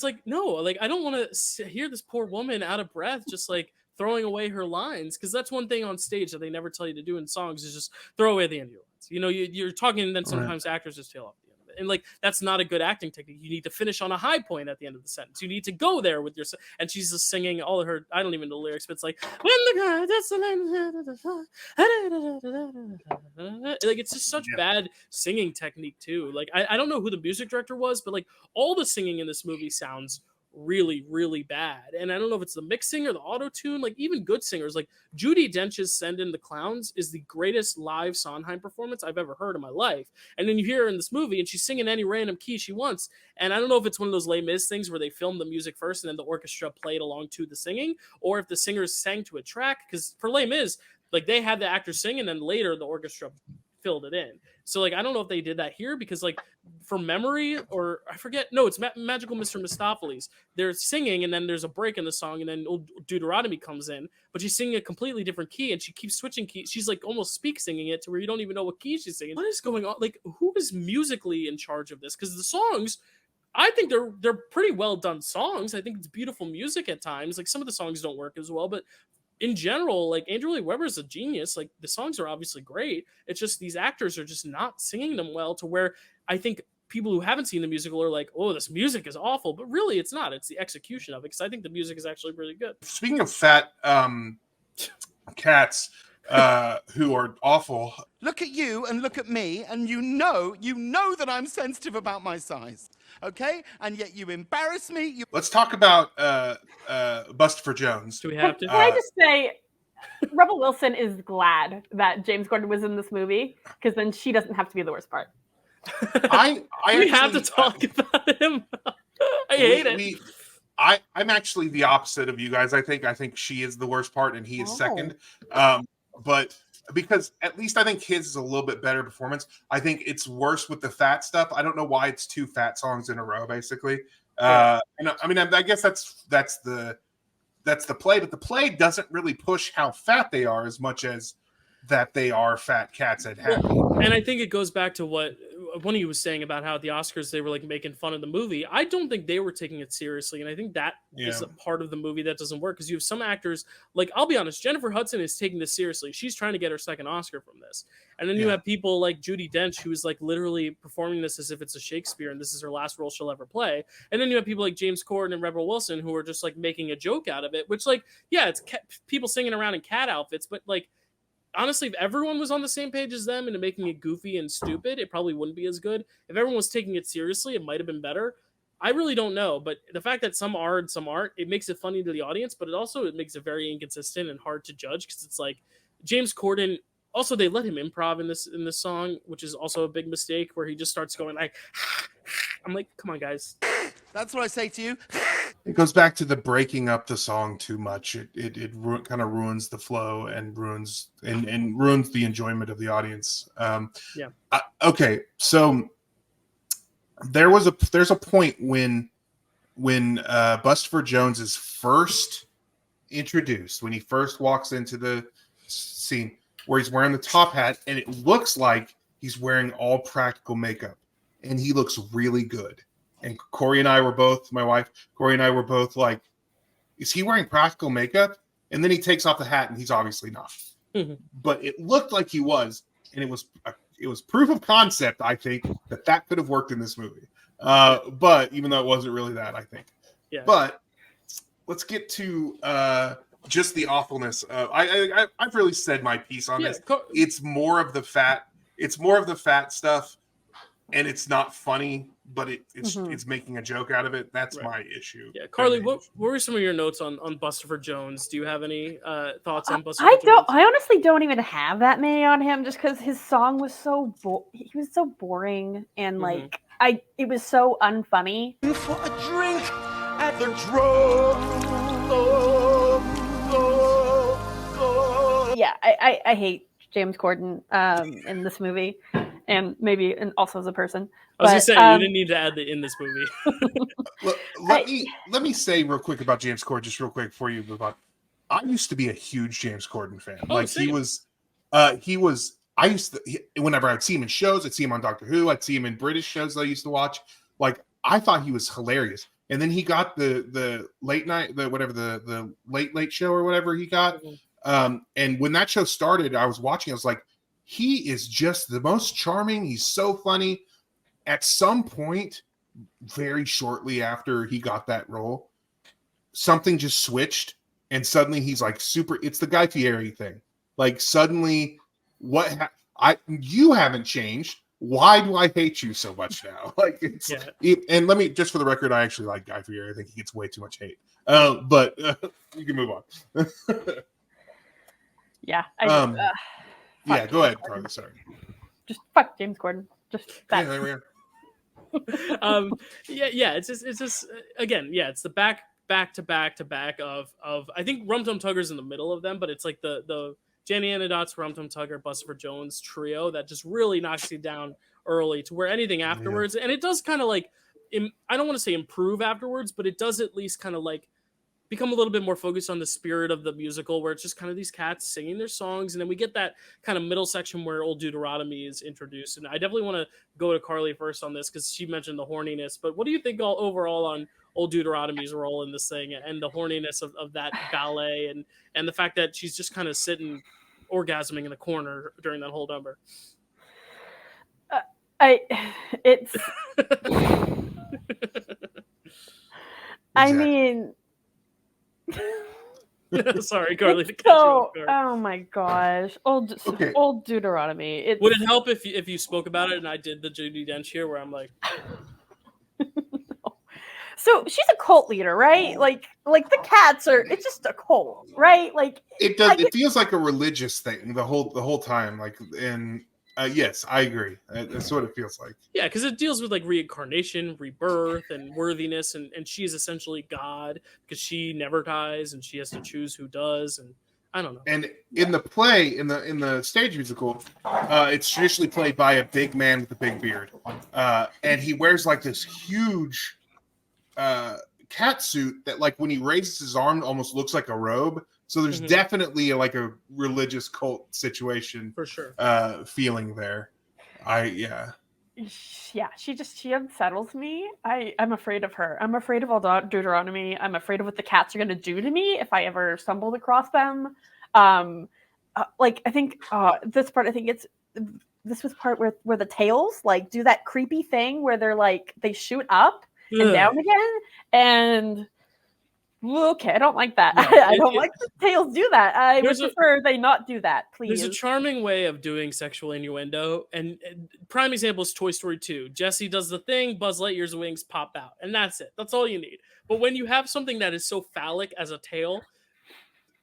like, no, like I don't want to hear this poor woman out of breath just like throwing away her lines, because that's one thing on stage that they never tell you to do in songs is just throw away the end of your lines. You know, you're talking and then sometimes actors just tail off the end of it. And like that's not a good acting technique. You need to finish on a high point at the end of the sentence. You need to go there with your and she's just singing all of her, I don't even know the lyrics, but it's like when the guy that's the like it's just such bad singing technique too. Like I don't know who the music director was, but like all the singing in this movie sounds really, really bad. And I don't know if it's the mixing or the auto-tune. Like even good singers, like Judi Dench's Send in the Clowns is the greatest live Sondheim performance I've ever heard in my life. And then you hear her in this movie and she's singing any random key she wants. And I don't know if it's one of those Les Mis things where they filmed the music first and then the orchestra played along to the singing, or if the singers sang to a track. Because for Les Mis, like they had the actors sing and then later the orchestra filled it in. So like I don't know if they did that here, because like from memory, or I forget, no, it's Magical Mr. Mistopheles. They're singing and then there's a break in the song and then old Deuteronomy comes in, but she's singing a completely different key and she keeps switching keys. She's like almost speak singing it to where you don't even know what key she's singing. What is going on? Like who is musically in charge of this? Because the songs, I think they're pretty well done songs. I think it's beautiful music at times. Like some of the songs don't work as well, but in general, like Andrew Lloyd Webber is a genius. Like the songs are obviously great. It's just these actors are just not singing them well, to where I think people who haven't seen the musical are like, oh, this music is awful. But really it's not. It's the execution of it, because I think the music is actually really good. Speaking of fat cats who are awful. Look at you and look at me, and you know that I'm sensitive about my size, okay? And yet you embarrass me. Let's talk about Bustopher Jones. Do we have to? Can I just say, Rebel Wilson is glad that James Gordon was in this movie, because then she doesn't have to be the worst part. I we have actually, to talk about him. I hate it. I'm actually the opposite of you guys. I think she is the worst part and he is second. But because at least I think his is a little bit better performance. I think it's worse with the fat stuff. I don't know why it's 2 fat songs in a row, basically. And I mean, I guess that's the play, but the play doesn't really push how fat they are as much as that they are fat cats and happy. And I think it goes back to what one of you was saying about how at the Oscars they were like making fun of the movie. I don't think they were taking it seriously, and I think that is a part of the movie that doesn't work, because you have some actors, like I'll be honest, Jennifer Hudson is taking this seriously. She's trying to get her second Oscar from this, and then you have people like Judi Dench, who is like literally performing this as if it's a Shakespeare and this is her last role she'll ever play, and then you have people like James Corden and Rebel Wilson who are just like making a joke out of it, which like it's people singing around in cat outfits, but like honestly, if everyone was on the same page as them and making it goofy and stupid, it probably wouldn't be as good. If everyone was taking it seriously, it might have been better. I really don't know. But the fact that some are and some aren't, it makes it funny to the audience, but it makes it very inconsistent and hard to judge, because it's like James Corden. Also, they let him improv in this song, which is also a big mistake, where he just starts going like, I'm like, come on, guys. That's what I say to you. It goes back to the breaking up the song too much. It kind of ruins the flow and ruins the enjoyment of the audience. Okay, so there's a point when when Bustopher Jones is first introduced, when he first walks into the scene where he's wearing the top hat, and it looks like he's wearing all practical makeup, and he looks really good. And Corey and I were both, my wife, Corey and I were both like, is he wearing practical makeup? And then he takes off the hat, and he's obviously not. Mm-hmm. But it looked like he was, and it was proof of concept, I think, that could have worked in this movie. But even though it wasn't really that, I think. Yeah. But let's get to just the awfulness. I've really said my piece on this. It's more of the fat. It's more of the fat stuff, and it's not funny, but it's making a joke out of it. That's my issue. Yeah, Karly, what were some of your notes on Bustopher Jones? Do you have any thoughts on Bustopher I Jones? don't. I honestly don't even have that many on him, just because his song was so he was so boring and like it was so unfunny. For a drink at the drug. Yeah, I hate James Corden in this movie, and maybe also as a person. I was gonna say you didn't need to add in this movie. Let me say real quick about James Corden, just real quick before you move on. I used to be a huge James Corden fan. I used to, whenever I'd see him in shows, I'd see him on Doctor Who, I'd see him in British shows that I used to watch. Like, I thought he was hilarious. And then he got the late night, the late show or whatever he got. And when that show started, I was watching, I was like, he is just the most charming. He's so funny. At some point, very shortly after he got that role, something just switched. And suddenly he's like it's the Guy Fieri thing. Like, suddenly, you haven't changed. Why do I hate you so much now? Like, and let me, just for the record, I actually like Guy Fieri. I think he gets way too much hate. But you can move on. Yeah. Yeah, go ahead, Karly. Sorry. Just fuck James Corden. Just that. Yeah, there we are. It's just again, it's the back to back of I think Rum Tum Tugger's in the middle of them, but it's like the Jenny Anadot's Rum Tum Tugger, Bustopher Jones trio that just really knocks you down early to where anything afterwards, and it does kind of like, I don't want to say improve afterwards, but it does at least kind of like become a little bit more focused on the spirit of the musical, where it's just kind of these cats singing their songs, and then we get that kind of middle section where Old Deuteronomy is introduced. And I definitely want to go to Karly first on this because she mentioned the horniness, but what do you think overall on Old Deuteronomy's role in this thing and the horniness of that ballet and the fact that she's just kind of sitting orgasming in the corner during that whole number? I mean, sorry, Karly. Oh my gosh, Old Deuteronomy. Would it help if you spoke about it and I did the Judi Dench here, where I'm like, no. So she's a cult leader, right? Like the cats are. It's just a cult, right? Like it does. It feels like a religious thing the whole time. Like, and yes, I agree. That's what it feels like. Yeah, because it deals with like reincarnation, rebirth, and worthiness, and she is essentially God because she never dies and she has to choose who does, and I don't know. And in the play, in the stage musical, it's traditionally played by a big man with a big beard, and he wears like this huge cat suit that, like, when he raises his arm, almost looks like a robe. So there's definitely like a religious cult situation for sure feeling there. She unsettles me. I'm afraid of her. I'm afraid of all Deuteronomy. I'm afraid of what the cats are going to do to me if I ever stumbled across them. Like, I think this part, this was part where the tails like do that creepy thing where they're like, they shoot up and down again. And okay, I don't like that. Yeah, I don't like the tails do that. I would prefer they not do that, please. There's a charming way of doing sexual innuendo, and prime example is Toy Story 2. Jessie does the thing, Buzz Lightyear's wings pop out, and that's it. That's all you need. But when you have something that is so phallic as a tail,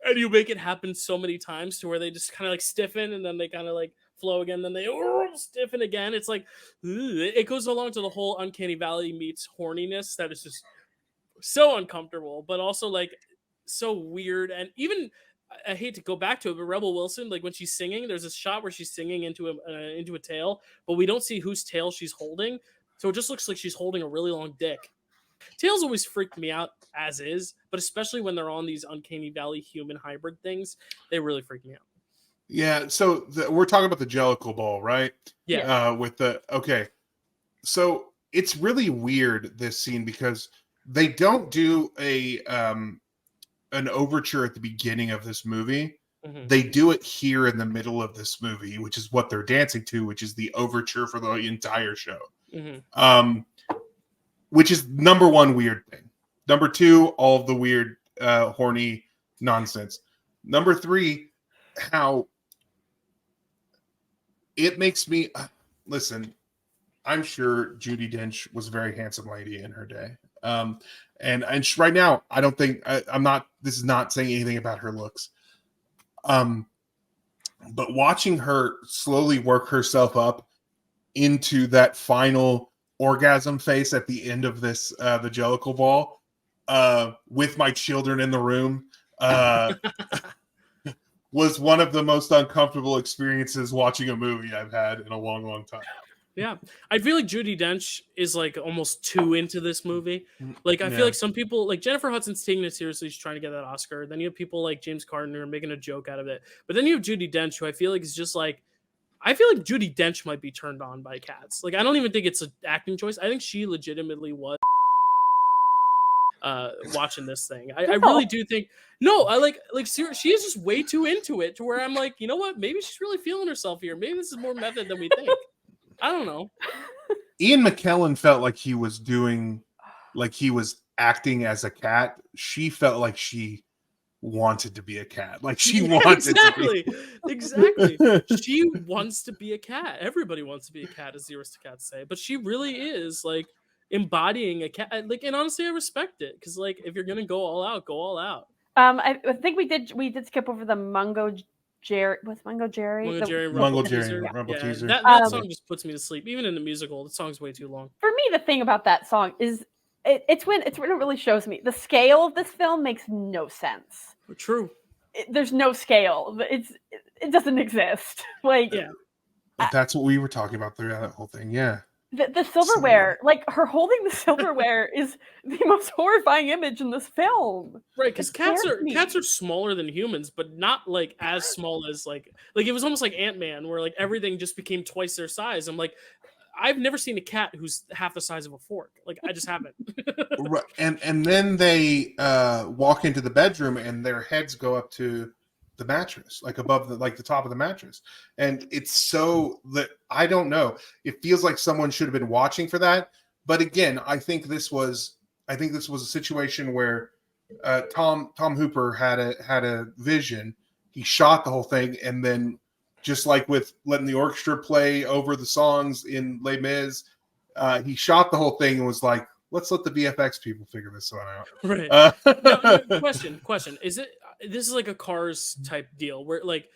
and you make it happen so many times to where they just kind of like stiffen, and then they kind of like flow again, then they stiffen again. It's like, it goes along to the whole Uncanny Valley meets horniness that is just so uncomfortable, but also like so weird. And even, I hate to go back to it, but Rebel Wilson, like when she's singing, there's a shot where she's singing into a tail, but we don't see whose tail she's holding, so it just looks like she's holding a really long dick. Tails always freaked me out as is, but especially when they're on these uncanny valley human hybrid things, they really freak me out. Yeah, so we're talking about the Jellico Ball, right? Yeah. Okay. So it's really weird, this scene, because they don't do an overture at the beginning of this movie. Mm-hmm. They do it here in the middle of this movie, which is what they're dancing to, which is the overture for the entire show. Mm-hmm. Which is number one weird thing. Number two, all of the weird, horny nonsense. Number three, how it makes me listen. I'm sure Judi Dench was a very handsome lady in her day. And right now, I don't think I'm not. This is not saying anything about her looks. But watching her slowly work herself up into that final orgasm face at the end of this, the Jellico Ball, with my children in the room, was one of the most uncomfortable experiences watching a movie I've had in a long, long time. Yeah, I feel like Judi Dench is like almost too into this movie. Like, I feel like some people, like Jennifer Hudson's taking it seriously. She's trying to get that Oscar. Then you have people like James Corden who are making a joke out of it. But then you have Judi Dench, who I feel like is just like, I feel like Judi Dench might be turned on by cats. Like, I don't even think it's an acting choice. I think she legitimately was watching this thing. I really do think. No, I like seriously, she is just way too into it to where I'm like, you know what? Maybe she's really feeling herself here. Maybe this is more method than we think. I don't know. Ian McKellen felt like he was acting as a cat. She felt like she wanted to be a cat. Like she wanted to be. Exactly. She wants to be a cat. Everybody wants to be a cat, as the Aristocats say. But she really is like embodying a cat. Like, and honestly, I respect it, because like if you're gonna go all out, go all out. I think we did skip over the Mungo Jerry. What's Mungo Jerry? Rumble Teaser. That song just puts me to sleep. Even in the musical, the song's way too long. For me, the thing about that song is it's when it really shows me the scale of this film makes no sense. True. There's no scale. It doesn't exist. Like, yeah. That's what we were talking about throughout that whole thing. Yeah. The silverware, like her holding the silverware, is the most horrifying image in this film. Right, because cats are smaller than humans, but not like as small as like it was almost like Ant-Man, where like everything just became twice their size. I'm like, I've never seen a cat who's half the size of a fork. Like, I just haven't. Right. And then they walk into the bedroom and their heads go up to the mattress, like above the top of the mattress. And it's so that I don't know. It feels like someone should have been watching for that. But again, I think this was a situation where Tom Hooper had a vision. He shot the whole thing, and then just like with letting the orchestra play over the songs in Les Mis, he shot the whole thing and was like, let's let the VFX people figure this one out. Right. Now, question. This is like a Cars type deal where like,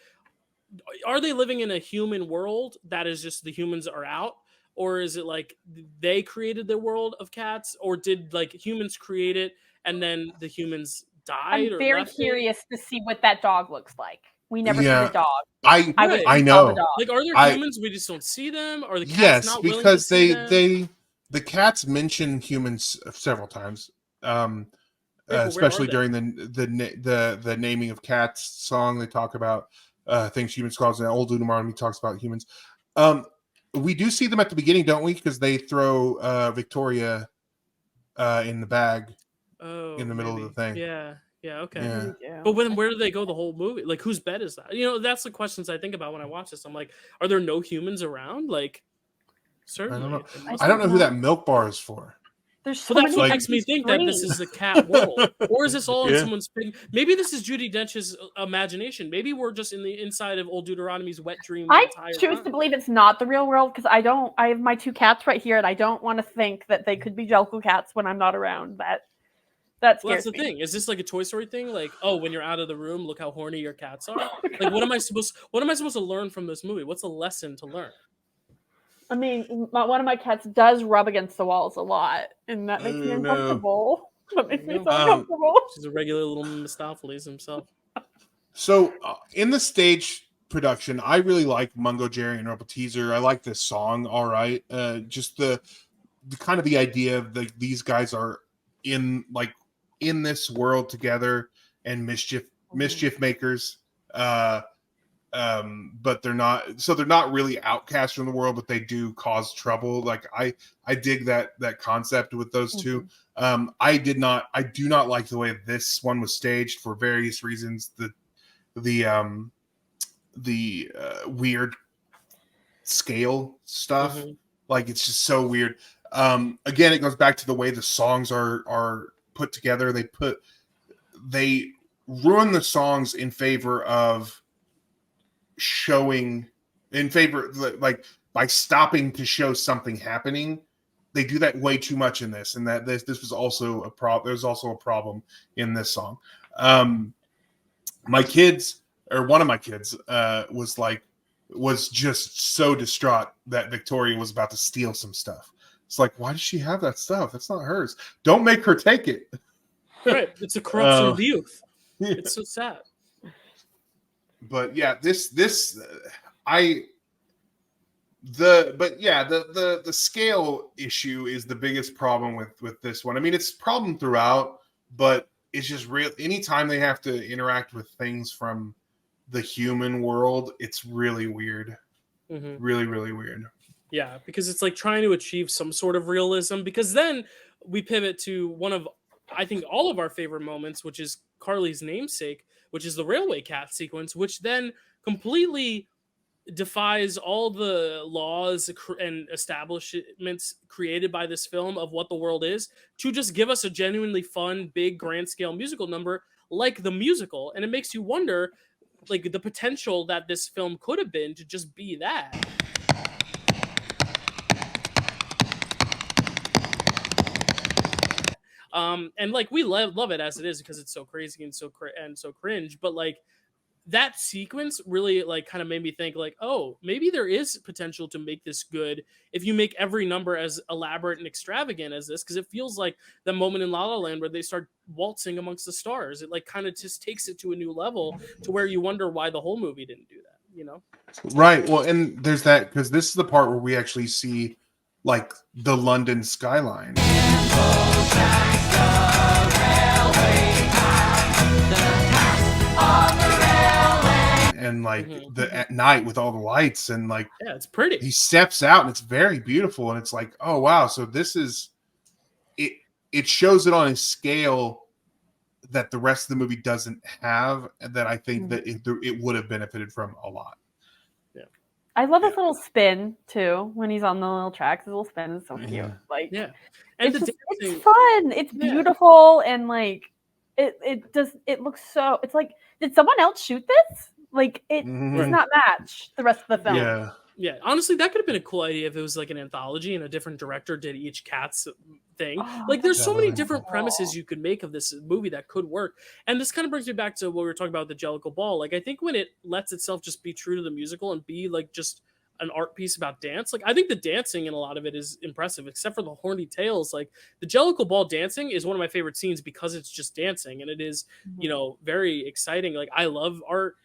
are they living in a human world that is just the humans are out? Or is it like they created their world of cats, or did like humans create it and then the humans died? I'm very curious to see what that dog looks like. We never see the dog. I know. Like, are there humans? We just don't see them? Or the cats not willing because to see them? the cats mention humans several times, especially during the naming of Cats song. They talk about things humans cause, and Old Deuteronomy talks about humans. We do see them at the beginning, don't we? Because they throw Victoria in the bag in the middle of the thing. Yeah, okay. Yeah. But where do they go the whole movie? Like, whose bed is that? You know, that's the questions I think about when I watch this. I'm like, are there no humans around? Like, certainly. I don't know who that milk bar is for. There's so that's what many makes me think that this is a cat world. Or is this all in someone's big... Maybe this is Judi Dench's imagination. Maybe we're just in the inside of Old Deuteronomy's wet dream. I choose to believe it's not the real world, because I have my two cats right here, and I don't want to think that they could be Jellico cats when I'm not around. That scares that's the me. thing. Is this like a Toy Story thing? Like, oh, when you're out of the room, look how horny your cats are. Like, what am I supposed to learn from this movie? What's the lesson to learn? I mean, one of my cats does rub against the walls a lot, and that makes me uncomfortable. That makes me so uncomfortable. He's a regular little Mistopheles himself. So, in the stage production, I really like Mungo Jerry and Rebel Teaser. I like this song, all right. Just the kind of the idea of these guys are in this world together and mischief makers. But they're not really outcasts from the world, but they do cause trouble. Like I dig that concept with those two. I do not like the way this one was staged for various reasons. The weird scale stuff, like it's just so weird. Again, it goes back to the way the songs are put together. They ruin the songs in favor of showing, like by stopping to show something happening. They do that way too much in this, and that this was also a problem. There's also a problem in this song. My kids, or one of my kids, was just so distraught that Victoria was about to steal some stuff. It's like, why does she have that stuff? That's not hers. Don't make her take it. Right. It's a corruption of youth. It's so sad. But yeah, the scale issue is the biggest problem with this one. I mean, it's a problem throughout, but it's just real. Anytime they have to interact with things from the human world, it's really weird. Really, really weird. Yeah, because it's like trying to achieve some sort of realism, because then we pivot to one of, I think, all of our favorite moments, which is Karly's namesake, which is the railway cat sequence, which then completely defies all the laws and establishments created by this film of what the world is, to just give us a genuinely fun, big, grand scale musical number like the musical. And it makes you wonder, like, the potential that this film could have been to just be that. And like we love it as it is because it's so crazy and so cringe, but like that sequence really like kind of made me think like, oh, maybe there is potential to make this good if you make every number as elaborate and extravagant as this, because it feels like the moment in La La Land where they start waltzing amongst the stars. It like kind of just takes it to a new level to where you wonder why the whole movie didn't do that, you know? Right. Well, and there's that, because this is the part where we actually see like the London skyline. And like at night with all the lights and like, yeah, it's pretty. He steps out and it's very beautiful, and it's like, oh wow, so this is it. It shows it on a scale that the rest of the movie doesn't have, and that I think that it would have benefited from a lot. Yeah, I love his little spin too when he's on the little tracks. His little spin is so cute. Like, yeah, and it's fun. It's beautiful, and like it looks so. It's like, did someone else shoot this? Like, it does not match the rest of the film. Yeah, honestly, that could have been a cool idea if it was like an anthology and a different director did each Cats thing. Like, there's so many different premises you could make of this movie that could work. And this kind of brings me back to what we were talking about with the Jellico Ball. Like, I think when it lets itself just be true to the musical and be like just an art piece about dance, like I think the dancing in a lot of it is impressive, except for the horny tails. Like the Jellico Ball dancing is one of my favorite scenes because it's just dancing, and it is, you know, very exciting. Like I love art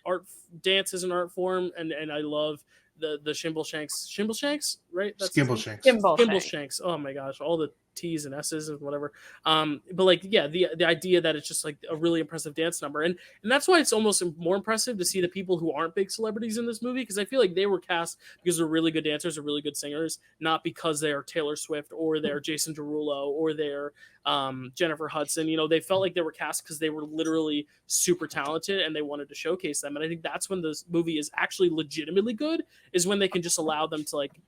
dance as an art form, and I love the Shimbleshanks, right? That's Skimbleshanks. Oh my gosh, all the T's and S's and whatever. But like, yeah, the idea that it's just like a really impressive dance number, and that's why it's almost more impressive to see the people who aren't big celebrities in this movie, because I feel like they were cast because they're really good dancers or really good singers, not because they are Taylor Swift or they're Jason Derulo or they're Jennifer Hudson. You know, they felt like they were cast because they were literally super talented and they wanted to showcase them. And I think that's when this movie is actually legitimately good, is when they can just allow them to like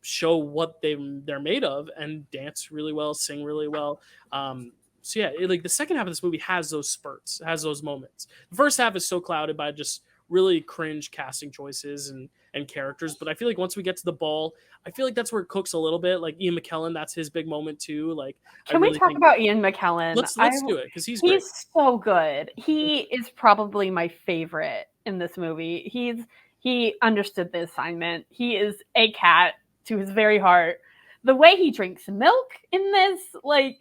show what they're made of and dance really well, sing really well. So yeah, like the second half of this movie has those spurts, has those moments. The first half is so clouded by just really cringe casting choices and characters, but I feel like once we get to the ball, I feel like that's where it cooks a little bit. Like Ian McKellen, that's his big moment too. Like, can we talk about Ian McKellen? Let's do it, because he's great. So good. He is probably my favorite in this movie. He understood the assignment. He is a cat to his very heart. The way he drinks milk in this, like,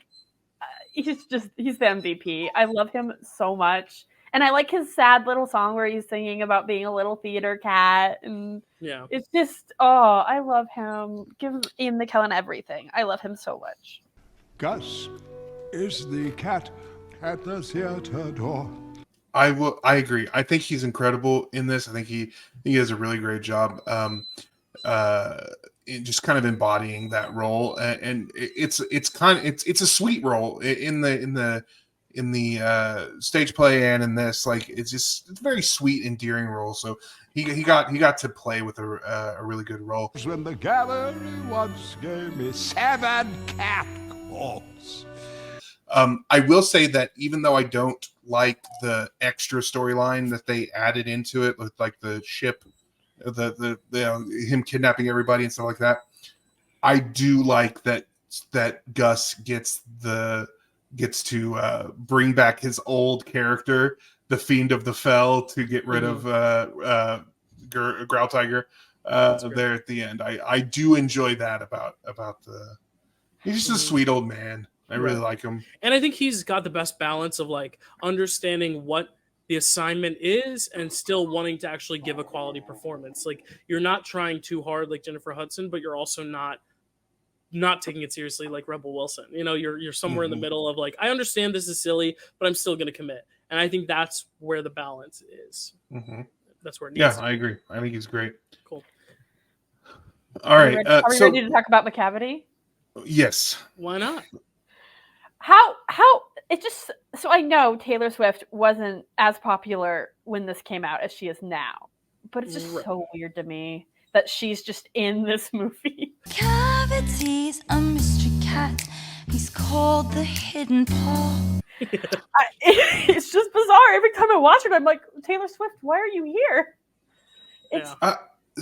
he's the MVP. I love him so much. And I like his sad little song where he's singing about being a little theater cat. And yeah, it's just, oh, I love him. Give Ian McKellen everything. I love him so much. Gus, is the cat at the theater door. I agree. I think he's incredible in this. I think he does a really great job. In just kind of embodying that role, and it's a sweet role in the stage play and in this. Like it's a very sweet, endearing role. So he got to play with a really good role. When the gallery once gave me 7 cat calls. I will say that even though I don't like the extra storyline that they added into it with like the ship, the him kidnapping everybody and stuff like that, I do like that Gus gets to bring back his old character, the Fiend of the Fell, to get rid of Growl Tiger there at the end. I do enjoy that about the. He's just a sweet old man. I really like him. And I think he's got the best balance of like understanding what the assignment is and still wanting to actually give a quality performance. Like you're not trying too hard like Jennifer Hudson, but you're also not taking it seriously like Rebel Wilson. You know, you're somewhere in the middle of like, I understand this is silly, but I'm still going to commit. And I think that's where the balance is. That's where it needs to be. I agree. I think he's great. Cool. All right. Are we ready to talk about McCavity? Yes. Why not? How it just, so I know Taylor Swift wasn't as popular when this came out as she is now, but it's just so weird to me that she's just in this movie. Cavity's a mystery cat. He's called the Hidden Paw. It's just bizarre. Every time I watch it, I'm like, Taylor Swift, why are you here? It's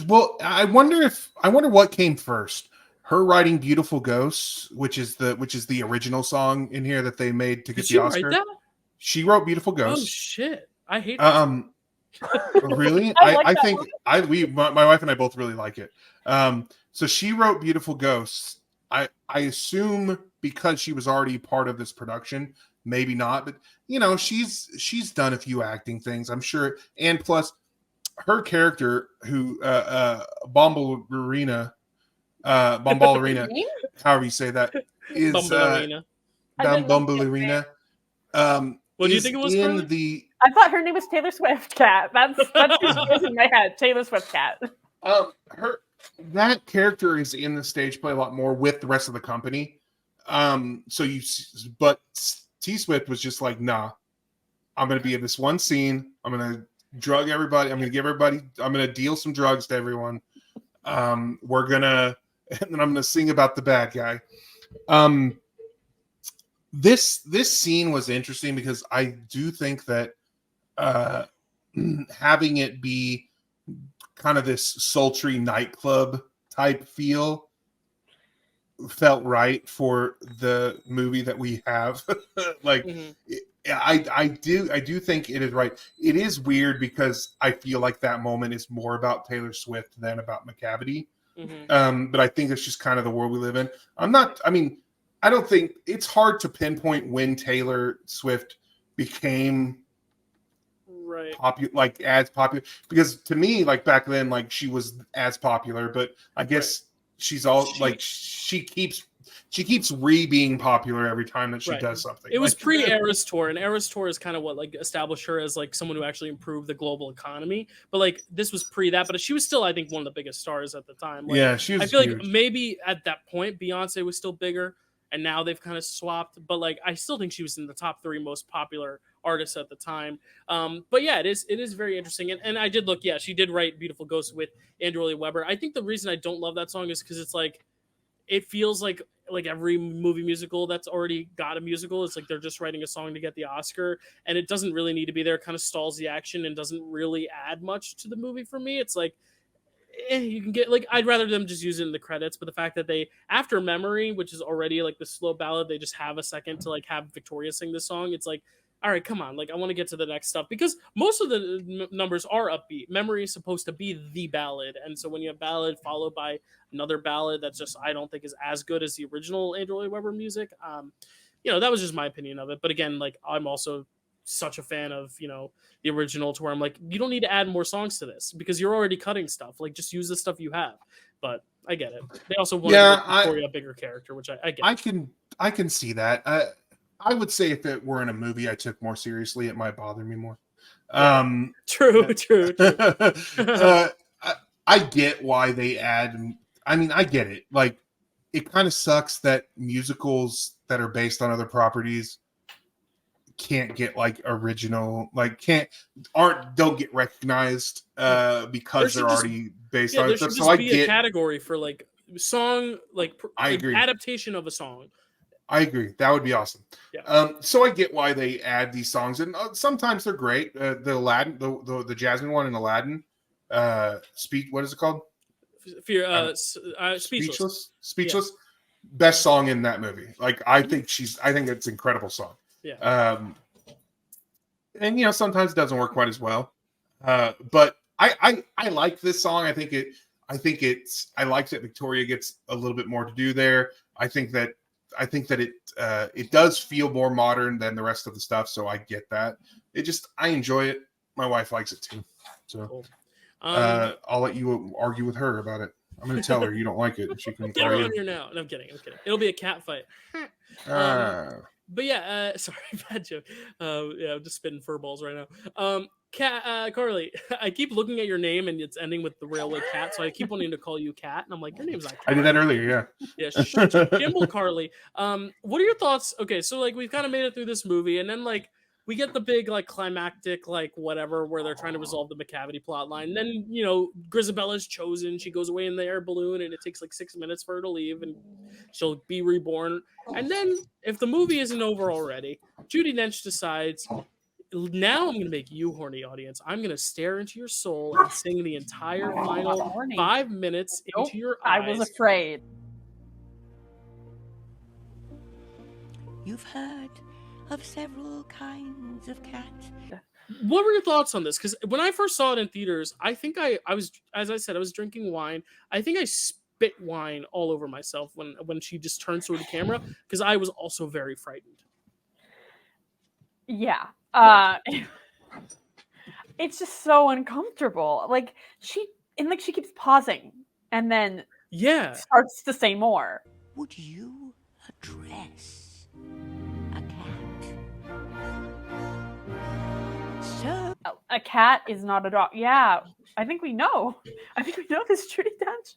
well, I wonder what came first. Her writing "Beautiful Ghosts," which is the original song in here that they made to get the Oscar. Write that? She wrote "Beautiful Ghosts." Oh shit! I hate that. Really? I think my wife and I both really like it. So she wrote "Beautiful Ghosts." I assume because she was already part of this production, maybe not, but you know, she's done a few acting things, I'm sure, and plus her character who Bombalurina, however you say that, is Bombalurina. What do you think it was? I thought her name was Taylor Swift Cat. That's who was in my head. Taylor Swift Cat. That character is in the stage play a lot more with the rest of the company. But T Swift was just like, nah, I'm gonna be in this one scene. I'm gonna drug everybody. I'm gonna deal some drugs to everyone. And then I'm gonna sing about the bad guy. This scene was interesting because I do think that having it be kind of this sultry nightclub type feel felt right for the movie that we have. I do think it is right. It is weird because I feel like that moment is more about Taylor Swift than about McCavity. But I think it's just kind of the world we live in. I don't think it's hard to pinpoint when Taylor Swift became as popular, because to me, like back then, like she was as popular, but I guess she's she keeps being popular every time that she does something. It was pre-Eras Tour, and Eras Tour is kind of what like established her as like someone who actually improved the global economy. But like this was pre that, but she was still, I think, one of the biggest stars at the time. Like, yeah, she was. I feel huge. like maybe at that point Beyonce was still bigger, and now they've kind of swapped. But like I still think she was in the top 3 most popular artists at the time. But yeah, it is very interesting. And I did look. Yeah, she did write "Beautiful Ghost" with Andrew Lloyd Webber. I think the reason I don't love that song is because it's like it feels like every movie musical that's already got a musical. It's like they're just writing a song to get the Oscar, and it doesn't really need to be there. It kind of stalls the action and doesn't really add much to the movie for me. It's like you can get like, I'd rather them just use it in the credits, but the fact that they, after Memory, which is already like the slow ballad, they just have a second to like have Victoria sing the song. It's like, all right, come on. Like, I want to get to the next stuff because most of the numbers are upbeat. Memory is supposed to be the ballad. And so when you have ballad followed by another ballad that's just, I don't think is as good as the original Andrew Lloyd Webber music. That was just my opinion of it. But again, like, I'm also such a fan of, the original, to where I'm like, you don't need to add more songs to this because you're already cutting stuff. Like, just use the stuff you have. But I get it. They also wanted to make Victoria a bigger character, which I get. I can see that. I would say if it were in a movie I took more seriously, it might bother me more. True. I get why they add. I mean, I get it. Like, it kind of sucks that musicals that are based on other properties can't get like original, like don't get recognized because they're already based on there stuff. should So I be get a category for like song, like I agree. adaptation of a song. I agree. That would be awesome. Yeah. So I get why they add these songs, and sometimes they're great. The Aladdin, the Jasmine one in Aladdin, what is it called? Speechless. Speechless. Yeah. Best song in that movie. Like, I think it's an incredible song. Yeah. And sometimes it doesn't work quite as well. But I like this song. I like that Victoria gets a little bit more to do there. I think that it does feel more modern than the rest of the stuff, so I get that. I enjoy it. My wife likes it too. So cool. I'll let you argue with her about it. I'm going to tell her you don't like it. She can get her on here now. No, I'm kidding. It'll be a cat fight. But yeah, sorry, bad joke. Yeah, I'm just spitting fur balls right now. Karly, I keep looking at your name and it's ending with the railway cat, so I keep wanting to call you Cat, and I'm like, your name's not Cat. I did that earlier, yeah. Yeah, Jimble Karly. What are your thoughts? Okay, so like we've kind of made it through this movie, and then like we get the big like climactic like whatever where they're trying to resolve the McCavity plot line. And then Grisabella's chosen. She goes away in the air balloon, and it takes like 6 minutes for her to leave, and she'll be reborn. And then if the movie isn't over already, Judi Dench decides, now I'm going to make you horny, audience. I'm going to stare into your soul and sing the entire final 5 minutes into your eyes. I was afraid. You've heard of several kinds of cat. What were your thoughts on this? Because when I first saw it in theaters, I think I was, as I said, I was drinking wine. I think I spit wine all over myself when she just turns toward the camera, because I was also very frightened. Yeah. It's just so uncomfortable. Like she keeps pausing and then starts to say more. Would you address a cat? So a cat is not a dog. Yeah, I think we know. This, Judi Dench.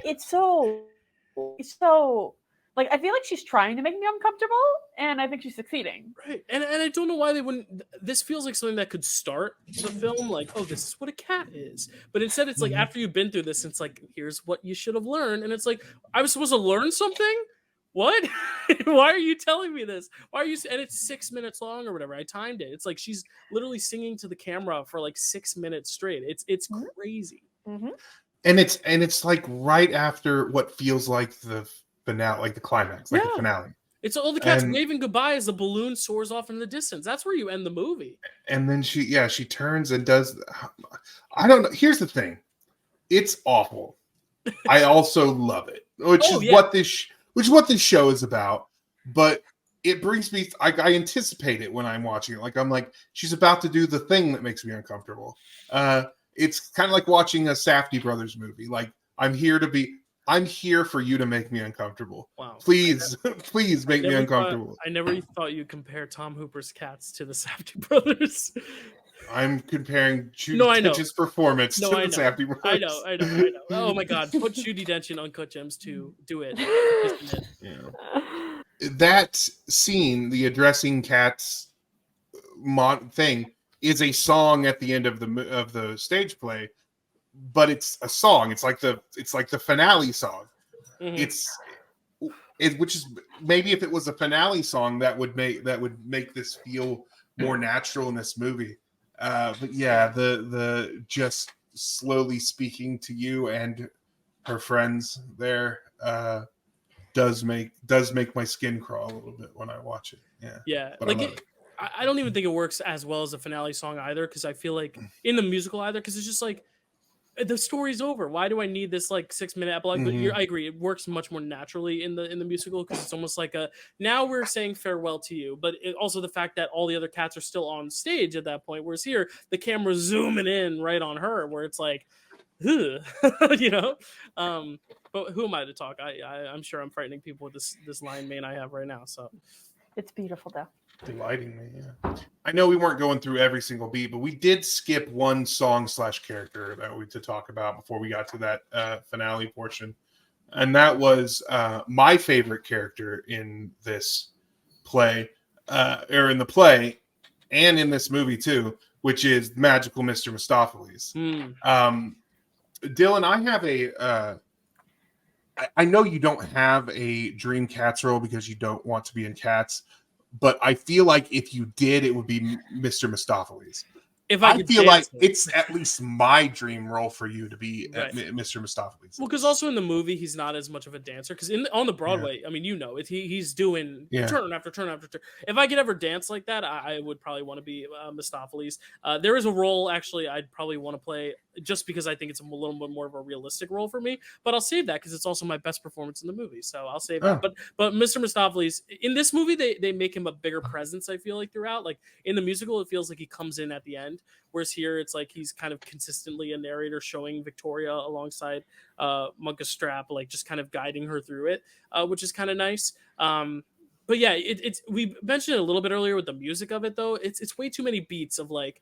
It's so like, I feel like she's trying to make me uncomfortable, and I think she's succeeding. Right, and I don't know why they wouldn't. This feels like something that could start the film, like, oh, this is what a cat is. But instead, it's like after you've been through this, it's like, here's what you should have learned, and it's like, I was supposed to learn something. What? Why are you telling me this? Why are you? And it's 6 minutes long or whatever. I timed it. It's like she's literally singing to the camera for like 6 minutes straight. It's crazy. Mm-hmm. And it's like right after what feels like the finale, like the climax, like the finale. It's all the cats waving goodbye as the balloon soars off in the distance. That's where you end the movie. And then she turns and does. I don't know. Here's the thing. It's awful. I also love it, which is what this show is about. But it brings me. I anticipate it when I'm watching it. Like, I'm like, she's about to do the thing that makes me uncomfortable. It's kind of like watching a Safdie brothers movie. Like, I'm here for you to make me uncomfortable. Wow. Please make me uncomfortable. I never thought you'd compare Tom Hooper's cats to the Safdie brothers. I'm comparing Judi Dench's performance to the Safdie brothers. I know. Oh my God. Put Judi Dench in Uncut Gems 2. Do it. That scene, the addressing cats thing, is a song at the end of the stage play. But it's a song. It's like the finale song. Mm-hmm. Which is maybe if it was a finale song that would make this feel more natural in this movie. But yeah, the just slowly speaking to you and her friends there does make my skin crawl a little bit when I watch it. Yeah. But like I don't even think it works as well as a finale song either, because I feel like in the musical either, because it's just like, the story's over. Why do I need this like 6 minute epilogue? Mm-hmm. But I agree, it works much more naturally in the musical, because it's almost like now we're saying farewell to you, but also the fact that all the other cats are still on stage at that point, whereas here the camera's zooming in right on her, where it's like, but who am I to talk? I'm sure I'm frightening people with this lion mane I have right now. So It's beautiful though. Delighting me, yeah. I know we weren't going through every single beat, but we did skip one song/character that we to talk about before we got to that finale portion, and that was my favorite character in this play, or in the play, and in this movie too, which is magical Mr. Mistopheles. Dylan, I have I know you don't have a dream Cats role because you don't want to be in Cats, but I feel like if you did, it would be Mr. Mistopheles. If I feel like it's at least my dream role for you to be Mr. Mistopheles. Well, because also in the movie he's not as much of a dancer. Because on the Broadway, I mean, he's doing turn after turn after turn. If I could ever dance like that, I would probably want to be Mistopheles. There is a role actually I'd probably want to play just because I think it's a little bit more of a realistic role for me. But I'll save that because it's also my best performance in the movie, so I'll save that. But Mr. Mistopheles in this movie they make him a bigger presence. I feel like throughout, like in the musical, it feels like he comes in at the end. Whereas here, it's like he's kind of consistently a narrator showing Victoria alongside Munka Strap, like just kind of guiding her through it, which is kind of nice. But yeah, it's we mentioned it a little bit earlier with the music of it, though. It's way too many beats of like,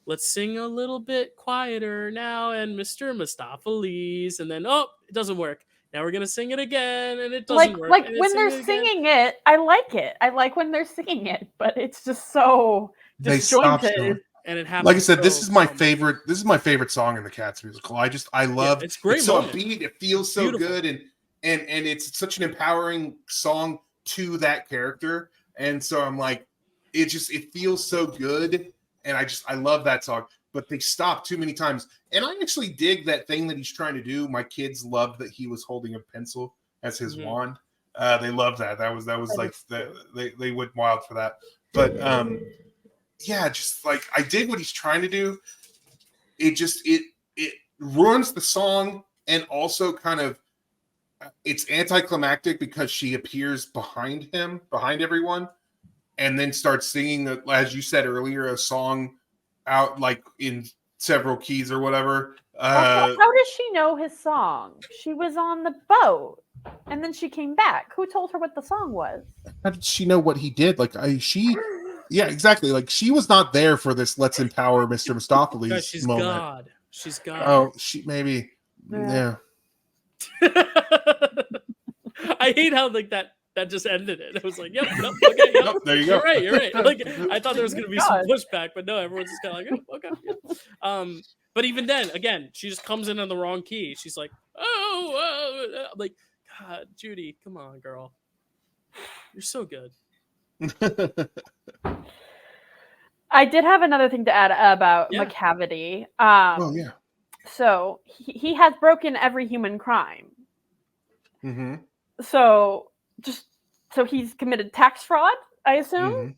let's sing a little bit quieter now, and Mr. Mistopheles, and then it doesn't work. Now we're gonna sing it again, and it doesn't work. Like when they're singing it, I like it. I like when they're singing it, but it's just so disjointed. And it happens. Like I said, this is my favorite. This is my favorite song in the Cats musical. I love. It's great. It's so upbeat. It feels so good, and it's such an empowering song to that character. And so I'm like, it feels so good, and I love that song. But they stop too many times, and I actually dig that thing that he's trying to do. My kids loved that he was holding a pencil as his wand. They loved that. That was like they went wild for that. But yeah, just like I dig what he's trying to do. It ruins the song, and also kind of it's anticlimactic because she appears behind everyone, and then starts singing, as you said earlier, a song out like in several keys or whatever. How does she know his song? She was on the boat, and then she came back. Who told her what the song was? How did she know what he did? Yeah, exactly. Like she was not there for this. Let's empower Mr. Mistopheles. She's moment. God. She's God. Oh, she maybe. Yeah. I hate how like that just ended it. It was like, yep, okay, yep. There you go. You're right. Like I thought there was gonna be some pushback, but no, everyone's just kind of like, okay. Yep. But even then, again, she just comes in on the wrong key. She's like, like, God, Judy, come on, girl, you're so good. I did have another thing to add about McCavity. Yeah. So he has broken every human crime. Mm-hmm. So he's committed tax fraud, I assume.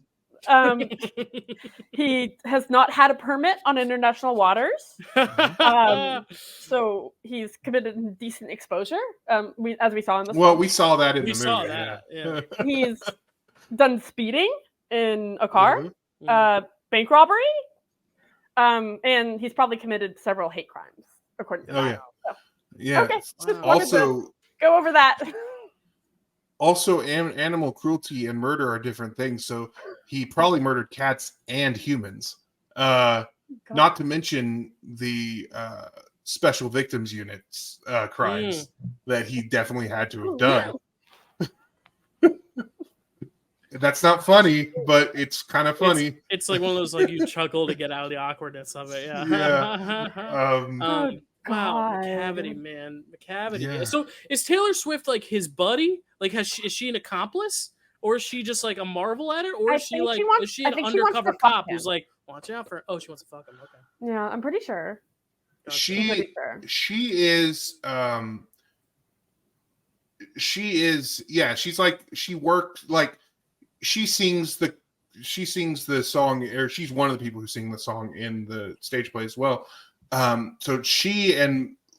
He has not had a permit on international waters. So he's committed indecent exposure. As we saw in the we saw that in the movie. Saw that. Yeah. He's done speeding in a car, bank robbery, and he's probably committed several hate crimes, according to that. Yeah. Okay. Wow. Also, go over that. Also, animal cruelty and murder are different things. So he probably murdered cats and humans. Not to mention the special victims units crimes that he definitely had to have done. That's not funny, but it's kind of funny. It's like one of those like you chuckle to get out of the awkwardness of it. Yeah. Wow, McCavity, man, McCavity. Yeah. So is Taylor Swift like his buddy? Like, is she an accomplice, or is she just like a marvel at it, or is she an undercover cop who's like, watch out for? Oh, she wants to fuck him. Okay. Yeah, I'm pretty sure. She is. Yeah, she's like she worked like she sings the song, or she's one of the people who sing the song in the stage play as well. So she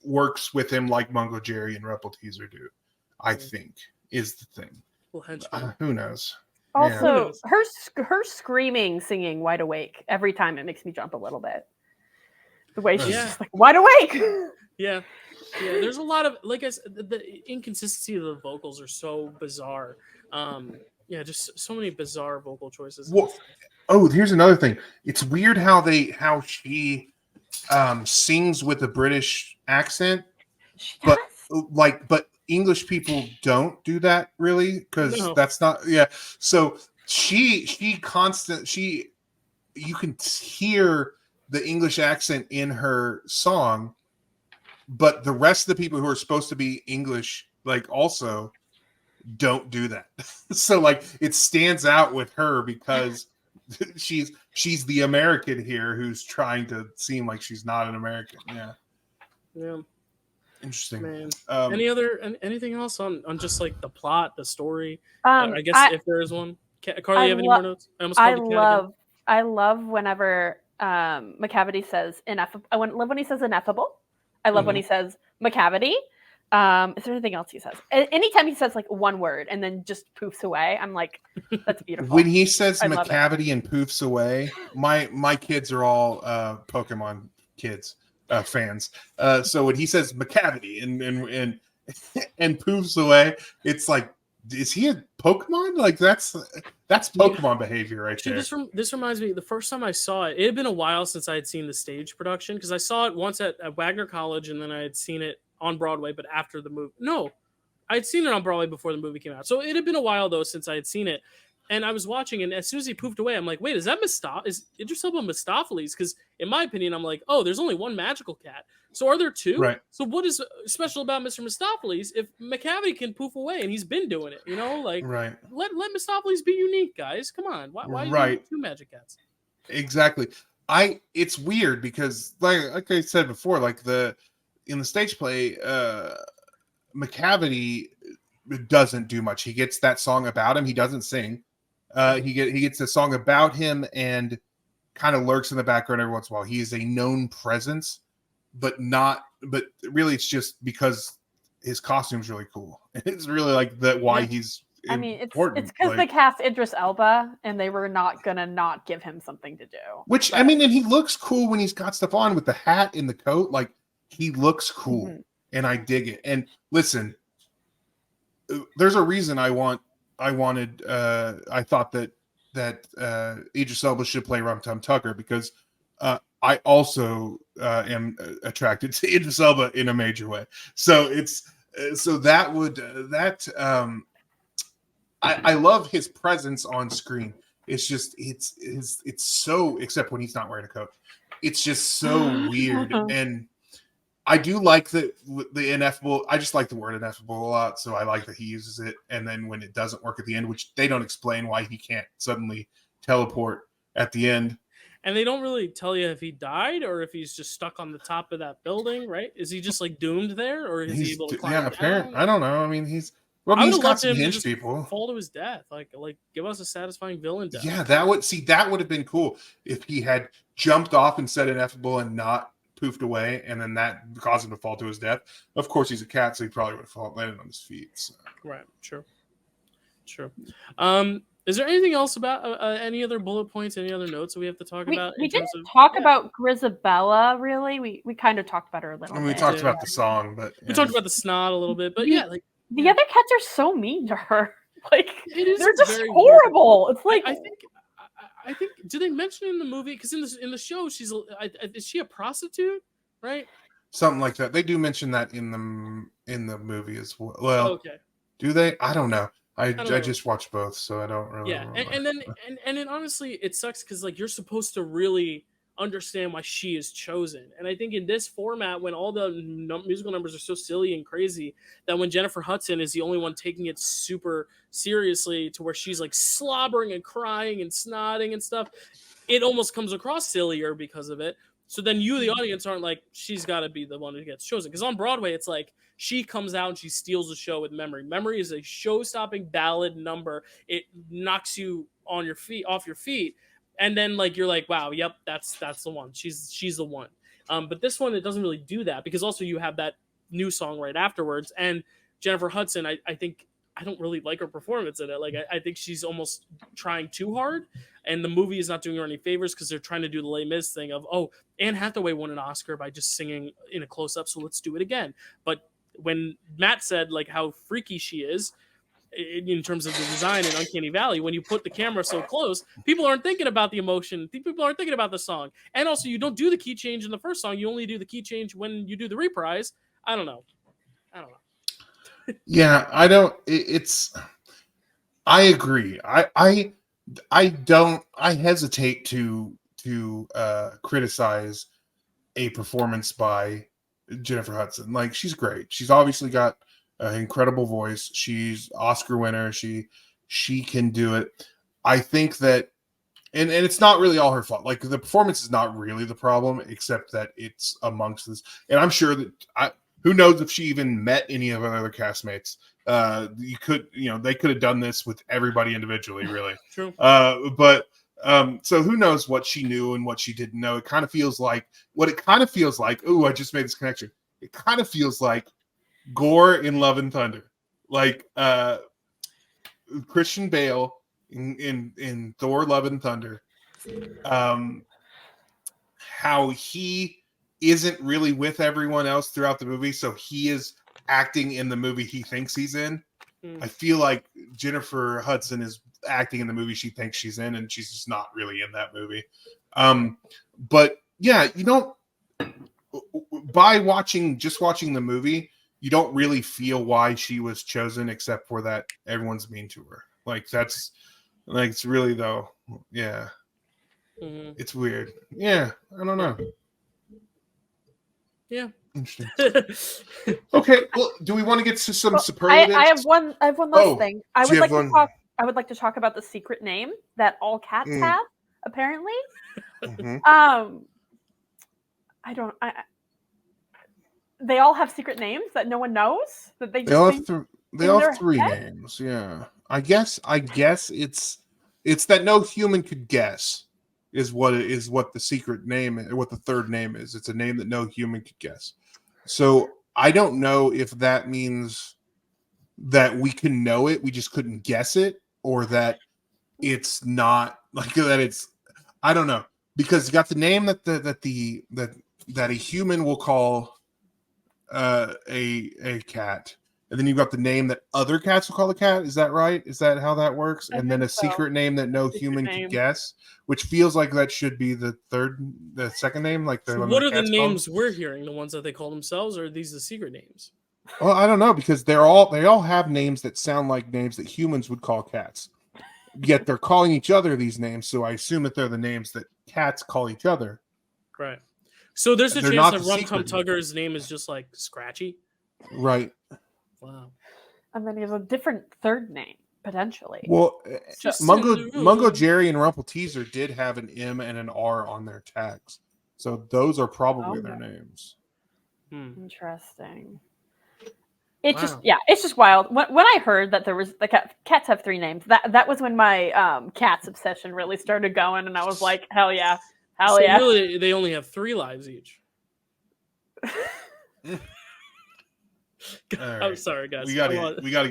works with him like Mungo Jerry and Rebel Teaser do, I think, is the thing. Well, who knows? Also, her screaming, singing "Wide Awake" every time, it makes me jump a little bit. The way she's just like "Wide Awake." Yeah. There's a lot of, like I said, the inconsistency of the vocals are so bizarre. Yeah, just so many bizarre vocal choices. Well, oh, here's another thing. It's weird how she sings with a British accent, She but does. but English people don't do that really, because No. that's not So she you can hear the English accent in her song, but the rest of the people who are supposed to be English like also don't do that. So like it stands out with her because she's the American here who's trying to seem like she's not an American. Yeah. Interesting. Man. Um, Anything else on just like the plot, the story? Um, I guess if there is one. Karly, I you have any lo- more notes? I almost called you Kat again. I love whenever McCavity says ineffable. I love when he says ineffable. I love when he says McCavity. Is there anything else he says? Anytime he says like one word and then just poofs away, I'm like, that's beautiful. when he says I love it. McCavity and poofs away, my kids are all Pokemon kids fans. So when he says McCavity and poofs away, it's like, is he a Pokemon? Like that's Pokemon behavior right there. This reminds me. The first time I saw it, it had been a while since I had seen the stage production, because I saw it once at Wagner College, and then I had seen it on Broadway, but after the movie. No, I'd seen it on Broadway before the movie came out. So it had been a while though since I had seen it. And I was watching, and as soon as he poofed away, I'm like, wait, is Idris Elba Mistopheles? Because in my opinion, I'm like, oh, there's only one magical cat. So are there two? Right. So what is special about Mr. Mistopheles if McCavity can poof away and he's been doing it? Like, right. Let Mistopheles be unique, guys. Come on. Why right. you two magic cats? Exactly. It's weird because like I said before, like in the stage play, McCavity doesn't do much. He gets that song about him. He doesn't sing. He gets a song about him and kind of lurks in the background every once in a while. He is a known presence, but really it's just because his costume's really cool. It's really like why he's important. It's because they cast Idris Elba and they were not gonna not give him something to do. Which and he looks cool when he's got stuff on with the hat and the coat. Like he looks cool, and I dig it. And listen, there's a reason I thought that Idris Elba should play Rum Tum Tugger, because I also am attracted to Idris Elba in a major way. So I love his presence on screen. It's just it's so, except when he's not wearing a coat, it's just so weird. And I do like the ineffable. I just like the word ineffable a lot, so I like that he uses it. And then when it doesn't work at the end, which they don't explain why he can't suddenly teleport at the end. And they don't really tell you if he died or if he's just stuck on the top of that building, right? Is he just like doomed there, or is he able to climb down? Apparently, I don't know. I mean, he's got some hinge people. Fall to his death, like give us a satisfying villain death. Yeah, that would have been cool if he had jumped off and said ineffable and not poofed away, and then that caused him to fall to his death. Of course, he's a cat, so he probably would have landed on his feet. So. Right. Sure. Is there anything else about any other bullet points, any other notes that we have to talk about? We didn't talk about Grisabella, really. We kind of talked about her a little bit. We talked about the song, but we talked about the snot a little bit, but the other cats are so mean to her. Like they're just Weird. horrible. It's like I think. Do they mention in the movie? Because in the show, is she a prostitute? Right. Something like that. They do mention that in the movie as well. Well, okay. Do they? I don't know. I just watched both, so I don't really. Yeah, and then honestly, it sucks because like you're supposed to really understand why she is chosen, and I think in this format, when all the musical numbers are so silly and crazy, that when Jennifer Hudson is the only one taking it super seriously to where she's like slobbering and crying and snotting and stuff, it almost comes across sillier because of it. So then you, the audience, aren't like, she's got to be the one who gets chosen. Because on Broadway, it's like she comes out and she steals the show with Memory. Memory is a show-stopping ballad number. It knocks you on your feet, off your feet, and then like you're like, wow, yep, that's the one. She's the one. But this one, it doesn't really do that, because also you have that new song right afterwards. And Jennifer Hudson, I think I don't really like her performance in it. Like I think she's almost trying too hard, and the movie is not doing her any favors because they're trying to do the Les Mis thing of, oh, Anne Hathaway won an Oscar by just singing in a close-up, so let's do it again. But when Matt said like how freaky she is, in terms of the design in Uncanny Valley. When you put the camera so close, people aren't thinking about the emotion. People aren't thinking about the song. And also, you don't do the key change in the first song. You only do the key change when you do the reprise. I don't know. Yeah, I don't. I agree. I hesitate to criticize a performance by Jennifer Hudson. Like, she's great. She's obviously got an incredible voice. She's Oscar winner. She can do it. I think that, and it's not really all her fault. Like, the performance is not really the problem, except that it's amongst this. And I'm sure that who knows if she even met any of her other castmates. They could have done this with everybody individually, really. True. So who knows what she knew and what she didn't know. It kind of feels like ooh, I just made this connection. It kind of feels like Gore in Love and Thunder. Like Christian Bale in Thor Love and Thunder. How he isn't really with everyone else throughout the movie, so he is acting in the movie he thinks he's in. I feel like Jennifer Hudson is acting in the movie she thinks she's in, and she's just not really in that movie. But yeah, by watching the movie, you don't really feel why she was chosen, except for that everyone's mean to her. Like, that's like, it's really, though. Yeah. It's weird. Yeah. I don't know. Yeah. Interesting. Okay. Well, do we want to get to some superlatives? I have one last thing. I would like to talk about the secret name that all cats have, apparently. They all have secret names that no one knows, that they all have three names. Yeah. I guess it's that no human could guess is what the secret name, what the third name is. It's a name that no human could guess. So I don't know if that means that we can know it, we just couldn't guess it, or that it's not like that. It's, I don't know, because you got the name that a human will call a cat, and then you've got the name that other cats will call a cat. Is that right? Is that how that works? And then a secret name that no human can guess, which feels like that should be the second name. Like, so what are the names we're hearing? The ones that they call themselves, or are these the secret names? Well, I don't know, because they all have names that sound like names that humans would call cats. Yet they're calling each other these names, so I assume that they're the names that cats call each other. Right. So there's a chance that Rum Tum Tugger's name is just like Scratchy. Right. Wow. And then he has a different third name, potentially. Well, Mungo Jerry and Rumple Teaser did have an M and an R on their tags. So those are probably their names. Interesting. It's just wild. When I heard that there was cats have three names, that was when my cats obsession really started going, and I was like, hell yeah. Really, they only have 3 lives each. Right. I'm sorry, guys. We gotta get.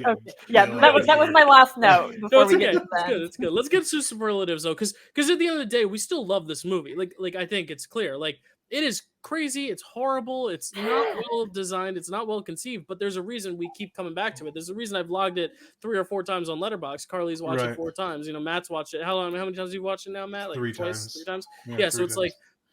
Okay. Yeah, that was my last note. No, it's okay. It's good. Let's get to superlatives though, because at the end of the day, we still love this movie. Like I think it's clear. Like, it is crazy. It's horrible. It's not well designed. It's not well conceived. But there's a reason we keep coming back to it. There's a reason I've logged it 3 or 4 times on Letterboxd. Karly's watched it 4 times. Matt's watched it. How many times have you watched it now, Matt? Like 3 twice, times. 3 times. Yeah. So it's like,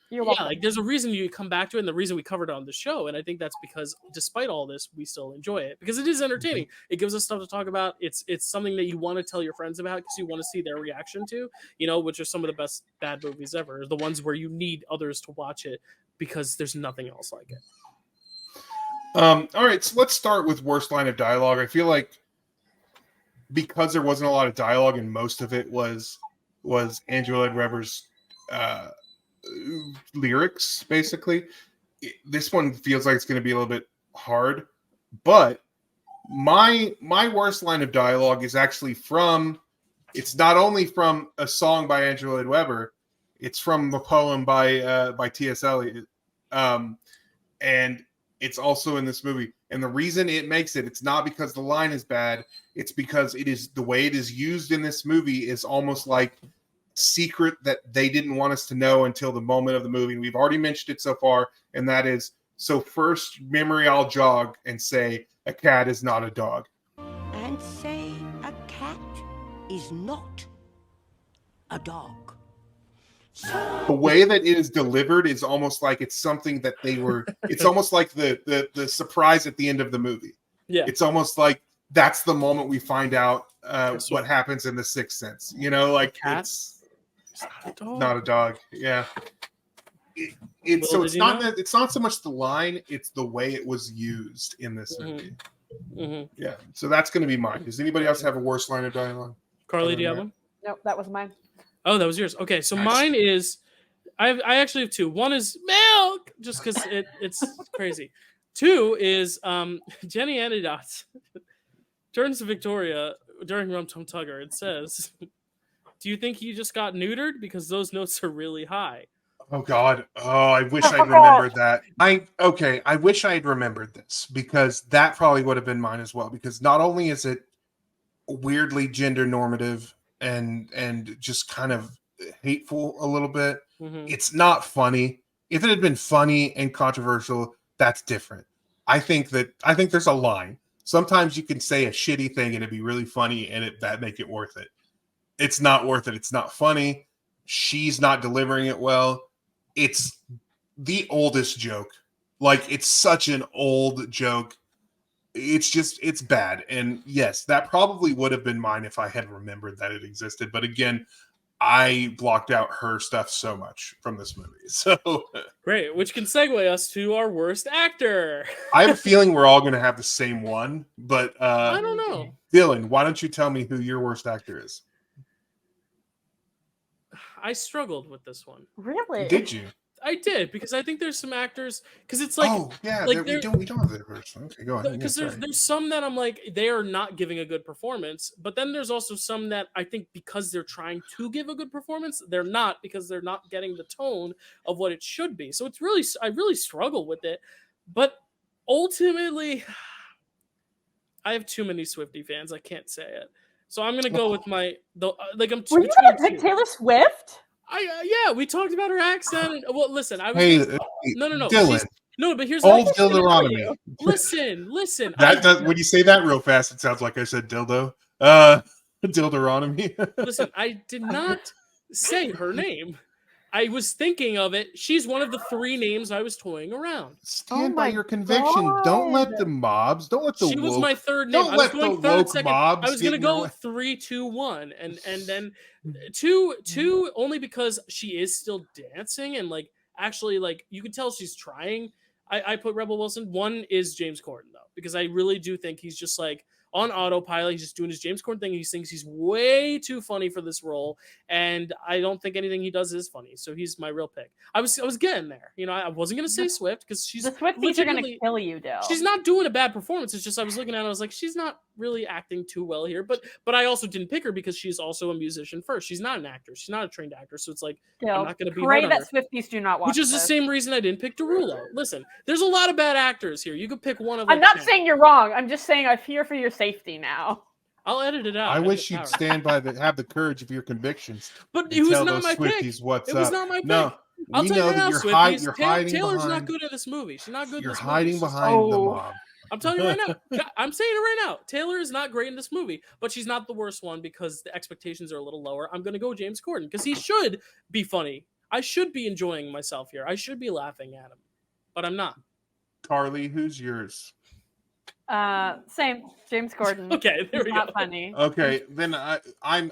you're welcome. like there's a reason you come back to it, and the reason we covered it on the show. And I think that's because despite all this, we still enjoy it because it is entertaining. It gives us stuff to talk about. It's something that you want to tell your friends about because you want to see their reaction to, which are some of the best bad movies ever. The ones where you need others to watch it because there's nothing else like it. All right, so let's start with worst line of dialogue. I feel like because there wasn't a lot of dialogue and most of it was Andrew Lloyd Webber's lyrics, basically, this one feels like it's going to be a little bit hard. But my worst line of dialogue is actually it's not only from a song by Andrew Lloyd Webber, it's from the poem by T.S. Eliot, and it's also in this movie. And the reason it makes it's not because the line is bad, it's because it is the way it is used in this movie is almost like secret that they didn't want us to know until the moment of the movie. And we've already mentioned it so far, and that is, so first memory I'll jog and say a cat is not a dog. And say is not a dog. The way that it is delivered is almost like it's something that they were. It's almost like the surprise at the end of the movie. Yeah, It's almost like that's the moment we find out So- what happens in The Sixth Sense. You know, like Cat? it's It's not a dog. not a dog. Yeah. It's so Little it's did you not know? that it's not so much the line, it's the way it was used in this movie. Yeah. So that's going to be mine. Does anybody else have a worse line of dialogue? Carly, do you have one? Nope, that was mine. Oh, that was yours. Okay, so Nice. mine is I actually have two. One is milk, just because it's crazy. Two is Jenny Antidots turns to Victoria during Rum Tum Tugger and says, "Do you think he just got neutered? Because those notes are really high." Oh God! Oh, I wish I'd remembered that. I wish I had remembered this because that probably would have been mine as well. Because not only is it weirdly gender normative and just kind of hateful a little bit, it's not funny. If it had been funny and controversial, that's different. I think there's a line. Sometimes you can say a shitty thing and it'd be really funny and that make it worth it. It's not worth it. It's not funny. She's not delivering it well. It's the oldest joke. Like, it's such an old joke. It's bad. And yes, that probably would have been mine if I had remembered that it existed. But again, I blocked out her stuff so much from this movie. So Great, which can segue us to our worst actor. I have a feeling we're all going to have the same one. But I don't know. Dylan, why don't you tell me who your worst actor is? I struggled with this one. Really? Did you? I did, because I think there's some actors, because it's like, oh yeah, like we don't have that person. Okay, go ahead. because Yeah, there's some that I'm like, they are not giving a good performance, but then there's also some that I think because they're trying to give a good performance, they're not, because they're not getting the tone of what it should be. So it's really, I really struggle with it, but ultimately, I have too many Swiftie fans. I can't say it. So I'm gonna go with I'm Were you between gonna pick two. Taylor Swift? Yeah, we talked about her accent. And, well, listen, I was Hey, no, Dylan. no, but here's Old what I'm gonna tell Dildonomy. you. Listen. That does, when you say that real fast, it sounds like I said dildo. Dildonomy. Listen, I did not say her name. I was thinking of it. She's one of the three names I was toying around. Stand Oh by my your conviction. Don't let God. the mobs. Don't let the She was woke. my third name. Don't I was let going the third, woke second. mobs I was get gonna in your go way. 3, 2, 1, and then two only because she is still dancing and like actually like you can tell she's trying. I put Rebel Wilson. One is James Corden though, because I really do think he's just like on autopilot. He's just doing his James Corden thing. He thinks he's way too funny for this role, and I don't think anything he does is funny. So he's my real pick. I was getting there. You know, I wasn't gonna say Swift because she's The Swifties are gonna legitimately- kill you, Dill. She's not doing a bad performance. It's just I was looking at it, I was like, she's not really acting too well here. But I also didn't pick her because she's also a musician first. She's not an actor. She's not a trained actor. So it's like Dill, I'm not gonna be pray hard on that her. Swifties do not watch Which is the this. same reason I didn't pick Derulo. Listen, there's a lot of bad actors here. You could pick one of them. I'm not saying you're wrong. I'm just saying I fear for your safety now. I'll edit it out. I have wish the you'd power. stand by have the courage of your convictions. But and it was tell not those my pick. Swifties what's It was up. not my pick. No, I'll we tell you know right that now, you're, Swifties. you're hiding Taylor's behind. not good in this movie. She's not good in You're this hiding movie. behind the Oh. mob. I'm telling you right now. I'm saying it right now. Taylor is not great in this movie, but she's not the worst one because the expectations are a little lower. I'm going to go James Corden because he should be funny. I should be enjoying myself here. I should be laughing at him, but I'm not. Carly, who's yours? Same. James Corden. Okay, there we Not go. funny. Okay, then I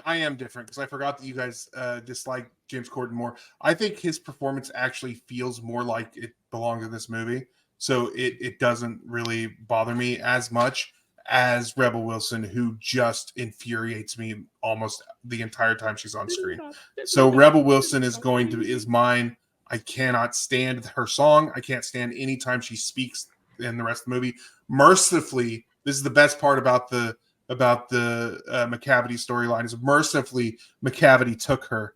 am different because I forgot that you guys dislike James Corden more. I think his performance actually feels more like it belonged to this movie, so it doesn't really bother me as much as Rebel Wilson, who just infuriates me almost the entire time she's on screen. So Rebel Wilson is mine. I cannot stand her song. I can't stand any time she speaks in the rest of the movie. Mercifully, this is the best part about the McCavity storyline is mercifully McCavity took her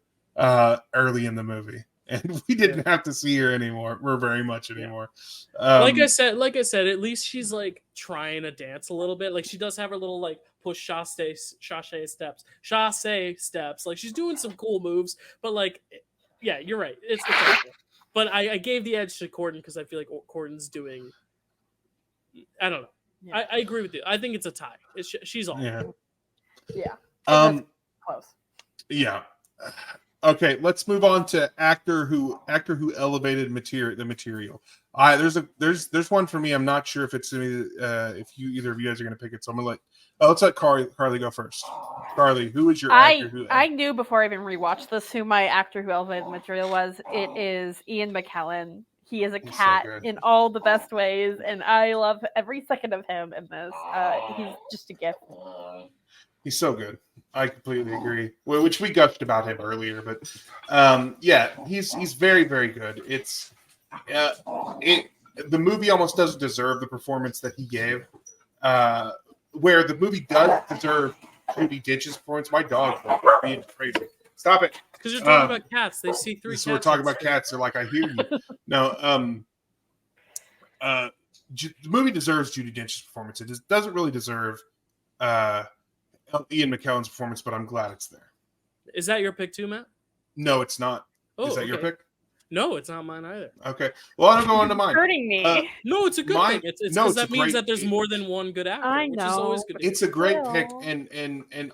early in the movie, and we didn't have to see her anymore. We're very much anymore. Like I said, at least she's like trying to dance a little bit. Like she does have her little like push chasse steps. Like she's doing some cool moves, but like, yeah, you're right. It's okay. But I gave the edge to Corden because I feel like Corden's doing. I don't know. Yeah. I agree with you. I think it's a tie. She's all. Yeah. Yeah. Um. close. Yeah. Okay, let's move on to actor who elevated the material. There's one for me. I'm not sure if it's if either of you guys are going to pick it. So I'm gonna let's let Karly go first. Karly, who is your actor who? I knew before I even rewatched this who my actor who elevated the material was. It is Ian McKellen. He is a cat in all the best ways, and I love every second of him in this. He's just a gift. He's so good. I completely agree. Which we gushed about him earlier, but yeah, he's very, very good. It's the movie almost doesn't deserve the performance that he gave. Where the movie does deserve Judi Dench's performance. My dog is being crazy. Stop it. Because you're talking about cats. They see 3 cats. We're talking about cats. They're like, I hear you. No, the movie deserves Judi Dench's performance. It doesn't really deserve Ian McKellen's performance, but I'm glad it's there. Is that your pick too, Matt? No, it's not. Is that your pick? No, it's not mine either. Okay. Well, I'll go on to mine. Hurting me. No, it's a good thing. It's because that means that there's pick. more than one good actor. I which know. is always good. It's a great pick, and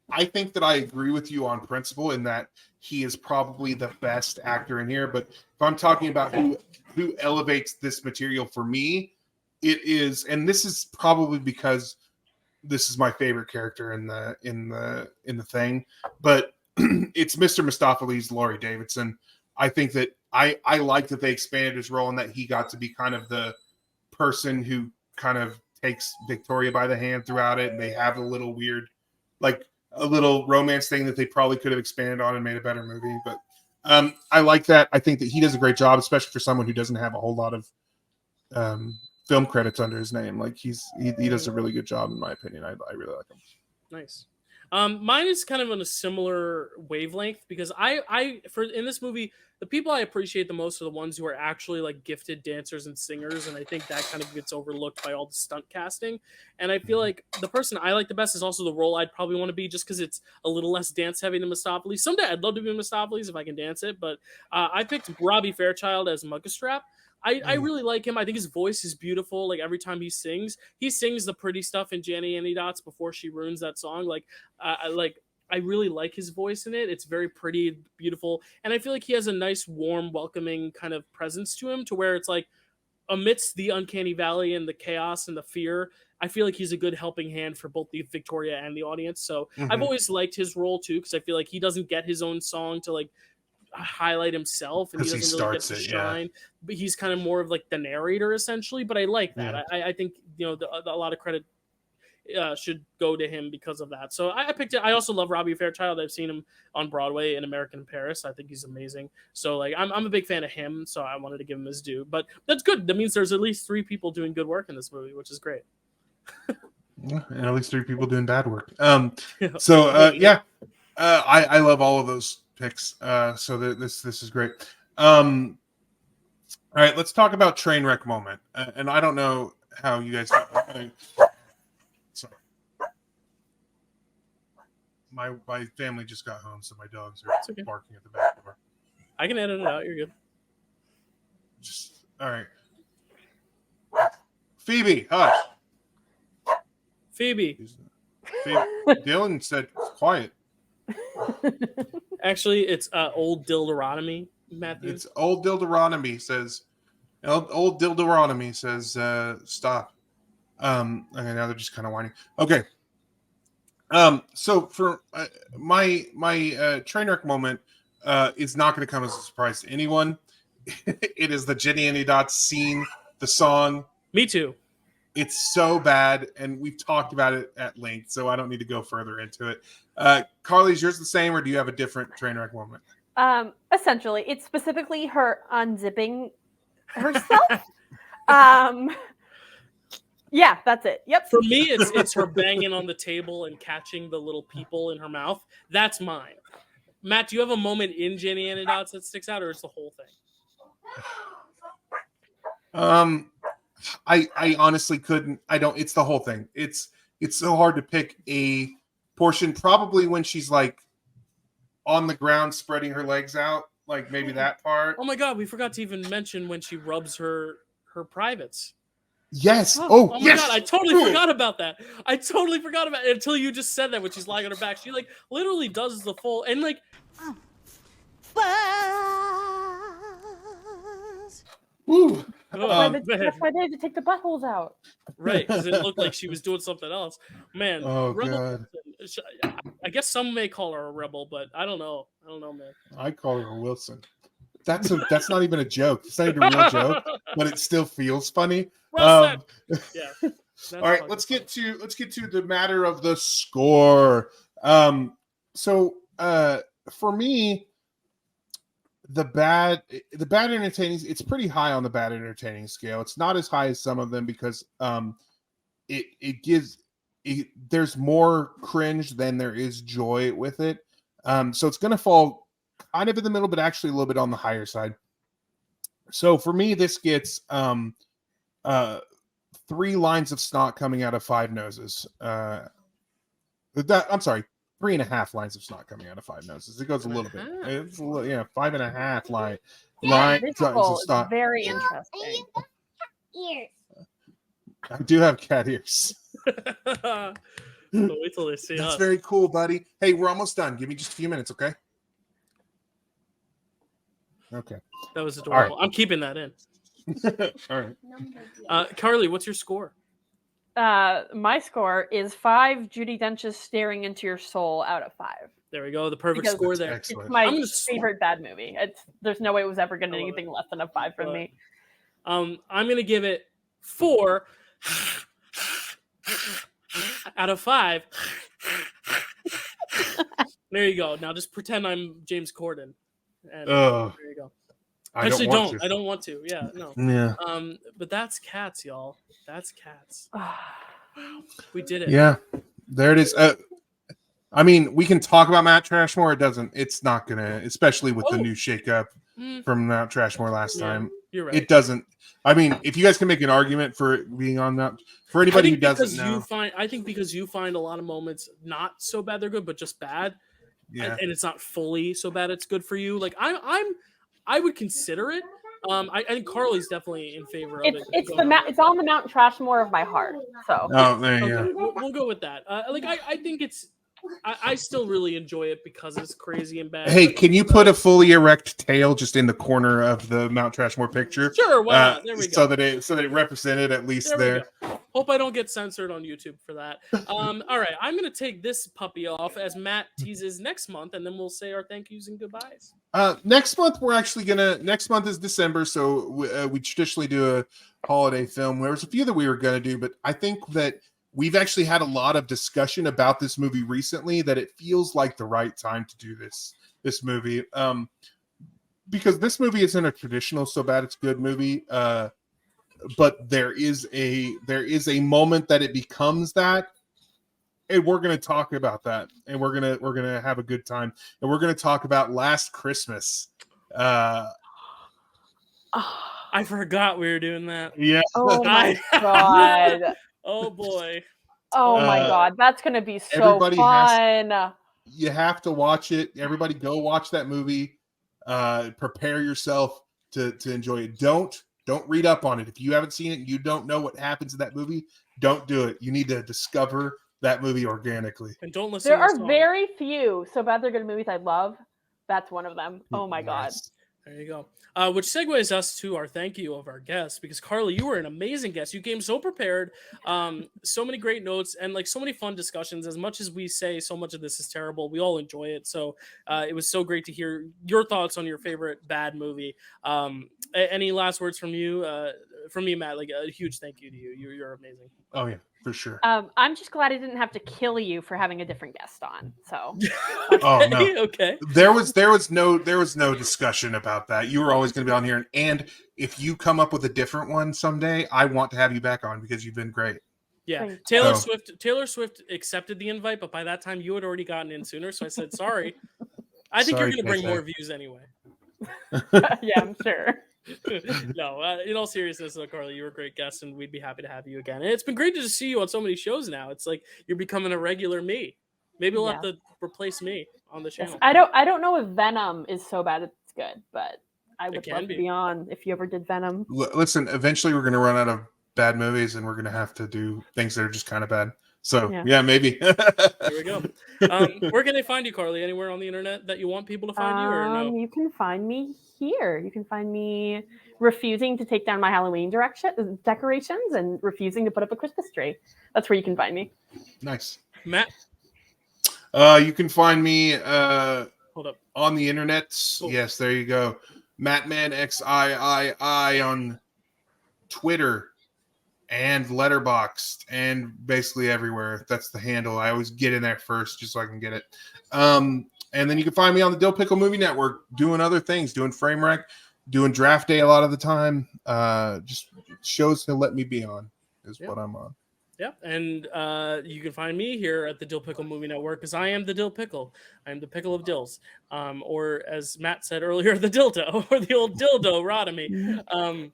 I think that I agree with you on principle in that he is probably the best actor in here. But if I'm talking about who elevates this material for me, it is, and this is probably because this is my favorite character in the thing, but it's Mr. Mistopheles, Laurie Davidson. I think that I like that they expanded his role and that he got to be kind of the person who kind of takes Victoria by the hand throughout it, and they have a little weird, like a little romance thing that they probably could have expanded on and made a better movie. But I like that. I think that he does a great job, especially for someone who doesn't have a whole lot of film credits under his name. Like he does a really good job in my opinion. I really like him. Nice. Mine is kind of on a similar wavelength because in this movie, the people I appreciate the most are the ones who are actually like gifted dancers and singers, and I think that kind of gets overlooked by all the stunt casting. And I feel like the person I like the best is also the role I'd probably want to be, just because it's a little less dance heavy than Mistopheles. Someday I'd love to be Mistopheles if I can dance it, but I picked Robbie Fairchild as Muggastrap. I really like him. I think his voice is beautiful. Like every time he sings the pretty stuff in Janny Annie Dots before she ruins that song. Like, I really like his voice in it. It's very pretty, beautiful. And I feel like he has a nice, warm, welcoming kind of presence to him, to where it's like amidst the uncanny valley and the chaos and the fear, I feel like he's a good helping hand for both the Victoria and the audience. So I've always liked his role too, because I feel like he doesn't get his own song to like highlight himself, and he doesn't really get to shine, but he's kind of more of like the narrator essentially. But I like that. I think a lot of credit should go to him because of that. So I picked it. I also love Robbie Fairchild. I've seen him on Broadway in American in Paris. I think he's amazing. So like I'm a big fan of him, so I wanted to give him his due. But that's good. That means there's at least 3 people doing good work in this movie, which is great. And at least 3 people doing bad work. I love all of those picks. So this is great. All right, let's talk about train wreck moment. And I don't know how you guys. Sorry, my family just got home, so my dogs are barking at the back door. I can edit it out. You're good. Just all right. Phoebe, hush. Phoebe. Dylan said quiet. Actually, it's old Dilderonomy, Matthew. It's old Dilderonomy says. Old Dilderonomy says stop. Okay, now they're just kind of whining. Okay. So for my train wreck moment is not going to come as a surprise to anyone. It is the Jenny Annie Dots scene, the song. Me too. It's so bad, and we've talked about it at length, so I don't need to go further into it. Karly, is yours the same, or do you have a different train wreck moment? Essentially, it's specifically her unzipping herself. Yeah, that's it. Yep. For me, it's her banging on the table and catching the little people in her mouth. That's mine. Matt, do you have a moment in Jenny Annie Dots that sticks out, or is the whole thing? I honestly couldn't. I don't. It's the whole thing. It's so hard to pick a portion. Probably when she's like on the ground, spreading her legs out, like maybe that part. Oh my God, we forgot to even mention when she rubs her privates. Yes. Oh my yes. god, I totally forgot about that. I totally forgot about it until you just said that when she's lying on her back. She like literally does the full and like Ooh. That's why they had to take the buttholes out. Right, because it looked like she was doing something else. Man, Oh Rebel god. Wilson, I guess some may call her a rebel, but I don't know. I don't know, man. I call her a Wilson. That's not even a joke. It's not even a real joke, but it still feels funny. Well said. Yeah. All right, let's get to the matter of the score. So for me, the bad entertaining, it's pretty high on the bad entertaining scale. It's not as high as some of them because there's more cringe than there is joy with it. So it's gonna fall kind of in the middle, but actually a little bit on the higher side. So for me, this gets 3 lines of snot coming out of 5 noses. I'm sorry, 3.5 lines of snot coming out of 5 noses. It goes a little bit. It's 5.5 lines of snot. Very interesting. Ears. I do have cat ears. So wait till they see That's us. very cool, buddy. Hey, we're almost done. Give me just a few minutes, okay? Okay. That was adorable. All right. I'm keeping that in. All right. Karly, what's your score? My score is 5 Judi Dench's staring into your soul out of 5. There we go. The perfect Because score there. Excellent. It's my I'm gonna favorite bad movie. There's no way it was ever going to I be love anything less than a 5 from me. I'm gonna give it 4 out of 5. There you go. Now just pretend I'm James Corden. And there you go. Actually, don't. I don't want to. Yeah, no. Yeah. But that's Cats, y'all. That's Cats. We did it. Yeah. There it is. I mean, we can talk about Matt Trashmore. It's not gonna, especially with the new shakeup from Matt Trashmore last time. You're right. It doesn't. I mean, if you guys can make an argument for it being on that, for anybody who doesn't know, I think because you find a lot of moments not so bad they're good, but just bad. Yeah. And it's not fully so bad it's good for you. Like I would consider it. I think Karly's definitely in favor of it. It's on the Mount Trashmore of my heart. So there you go. We'll go with that. I think it's. I still really enjoy it because it's crazy and bad. Hey, can you put a fully erect tail just in the corner of the Mount Trashmore picture? Sure, why not? There we go. So that it represented at least there. Hope I don't get censored on YouTube for that. All right, I'm gonna take this puppy off as Matt teases next month, and then we'll say our thank yous and goodbyes. Next month next month is December, so we traditionally do a holiday film. There was a few that we were gonna do, but I think that we've actually had a lot of discussion about this movie recently that it feels like the right time to do this movie. Because this movie isn't a traditional so bad it's good movie. But there is a moment that it becomes that. And we're going to talk about that, and we're going to have a good time, and we're going to talk about Last Christmas. I forgot we were doing that. Yeah. Oh my god. Oh boy. Oh my god. That's going to be so fun. You have to watch it. Everybody go watch that movie. Prepare yourself to enjoy it. Don't read up on it. If you haven't seen it and you don't know what happens in that movie, don't do it. You need to discover that movie organically. And don't listen There to the are song. very few so bad they're good movies I love. That's one of them. Oh my god. There you go. Which segues us to our thank you of our guests, because Karly, you were an amazing guest. You came so prepared, so many great notes, and like so many fun discussions. As much as we say so much of this is terrible, we all enjoy it. So it was so great to hear your thoughts on your favorite bad movie. Any last words from you? From me, Matt, like a huge thank you to you. You're amazing. Oh yeah, for sure. I'm just glad I didn't have to kill you for having a different guest on. So Oh no. Okay. There was no discussion about that. You were always going to be on here, and if you come up with a different one someday, I want to have you back on because you've been great. Yeah, Taylor Swift accepted the invite, but by that time you had already gotten in sooner, so I said sorry. I think you're going to bring more views anyway. Yeah, I'm sure. No, in all seriousness, though, Karly, you were a great guest, and we'd be happy to have you again. And it's been great to just see you on so many shows now. It's like you're becoming a regular me. Maybe we'll have to replace me on the channel. Yes, I don't know if Venom is so bad it's good, but I would love to be be on if you ever did Venom. Listen, eventually we're going to run out of bad movies, and we're gonna have to do things that are just kind of bad. So Yeah. yeah, maybe. There we go. Where can they find you, Karly? Anywhere on the internet that you want people to find you, or no? You can find me here. You can find me refusing to take down my Halloween decorations and refusing to put up a Christmas tree. That's where you can find me. Nice. Matt? You can find me Hold up. on the internet. Oh. Yes, there you go. MattmanXIII on Twitter and Letterboxd and basically everywhere. That's the handle. I always get in there first just so I can get it. And then you can find me on the Dyl Pickle Movie Network doing other things, doing Framewreck, doing Draft Day a lot of the time. Just shows he'll let me be on is what I'm on. Yeah, and you can find me here at the Dyl Pickle Movie Network because I am the Dyl Pickle. I am the pickle of dills. Or as Matt said earlier, the dildo, or the old dildo rotomy.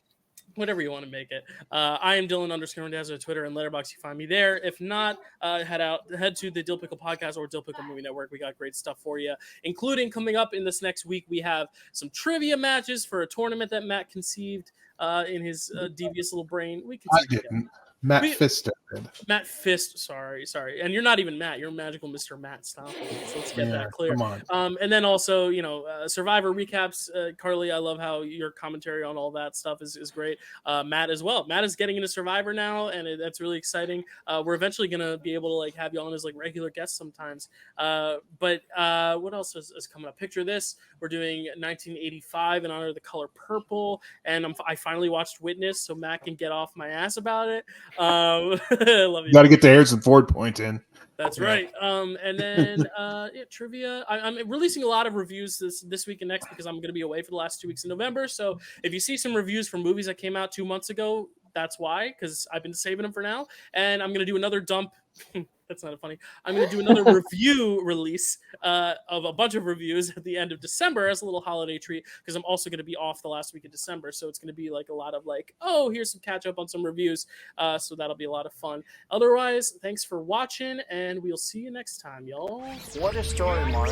Whatever you want to make it. I am Dylan _Randazzo on Twitter and Letterboxd. You find me there. If not, head to the Dyl Pickle Podcast or Dyl Pickle Movie Network. We got great stuff for you, including coming up in this next week. We have some trivia matches for a tournament that Matt conceived in his devious little brain. I didn't. Matt Fist did. Matt Fist, sorry. And you're not even Matt. You're magical Mr. Matt. Stop it. So let's get that clear. Come on. And then also, Survivor recaps. Karly, I love how your commentary on all that stuff is great. Matt as well. Matt is getting into Survivor now, and that's really exciting. We're eventually going to be able to have you on as regular guests sometimes. But what else is coming up? Picture this. We're doing 1985 in honor of the color purple. And I finally watched Witness, so Matt can get off my ass about it. I love you. Got to get the Harrison Ford point in. That's right. And then trivia. I'm releasing a lot of reviews this week and next because I'm going to be away for the last 2 weeks in November. So if you see some reviews for movies that came out 2 months ago, that's why, because I've been saving them for now. And I'm going to do another dump. That's not funny. I'm going to do another review release of a bunch of reviews at the end of December as a little holiday treat, because I'm also going to be off the last week of December. So it's going to be a lot of here's some catch up on some reviews. So that'll be a lot of fun. Otherwise, thanks for watching, and we'll see you next time, y'all. What a story, Mark.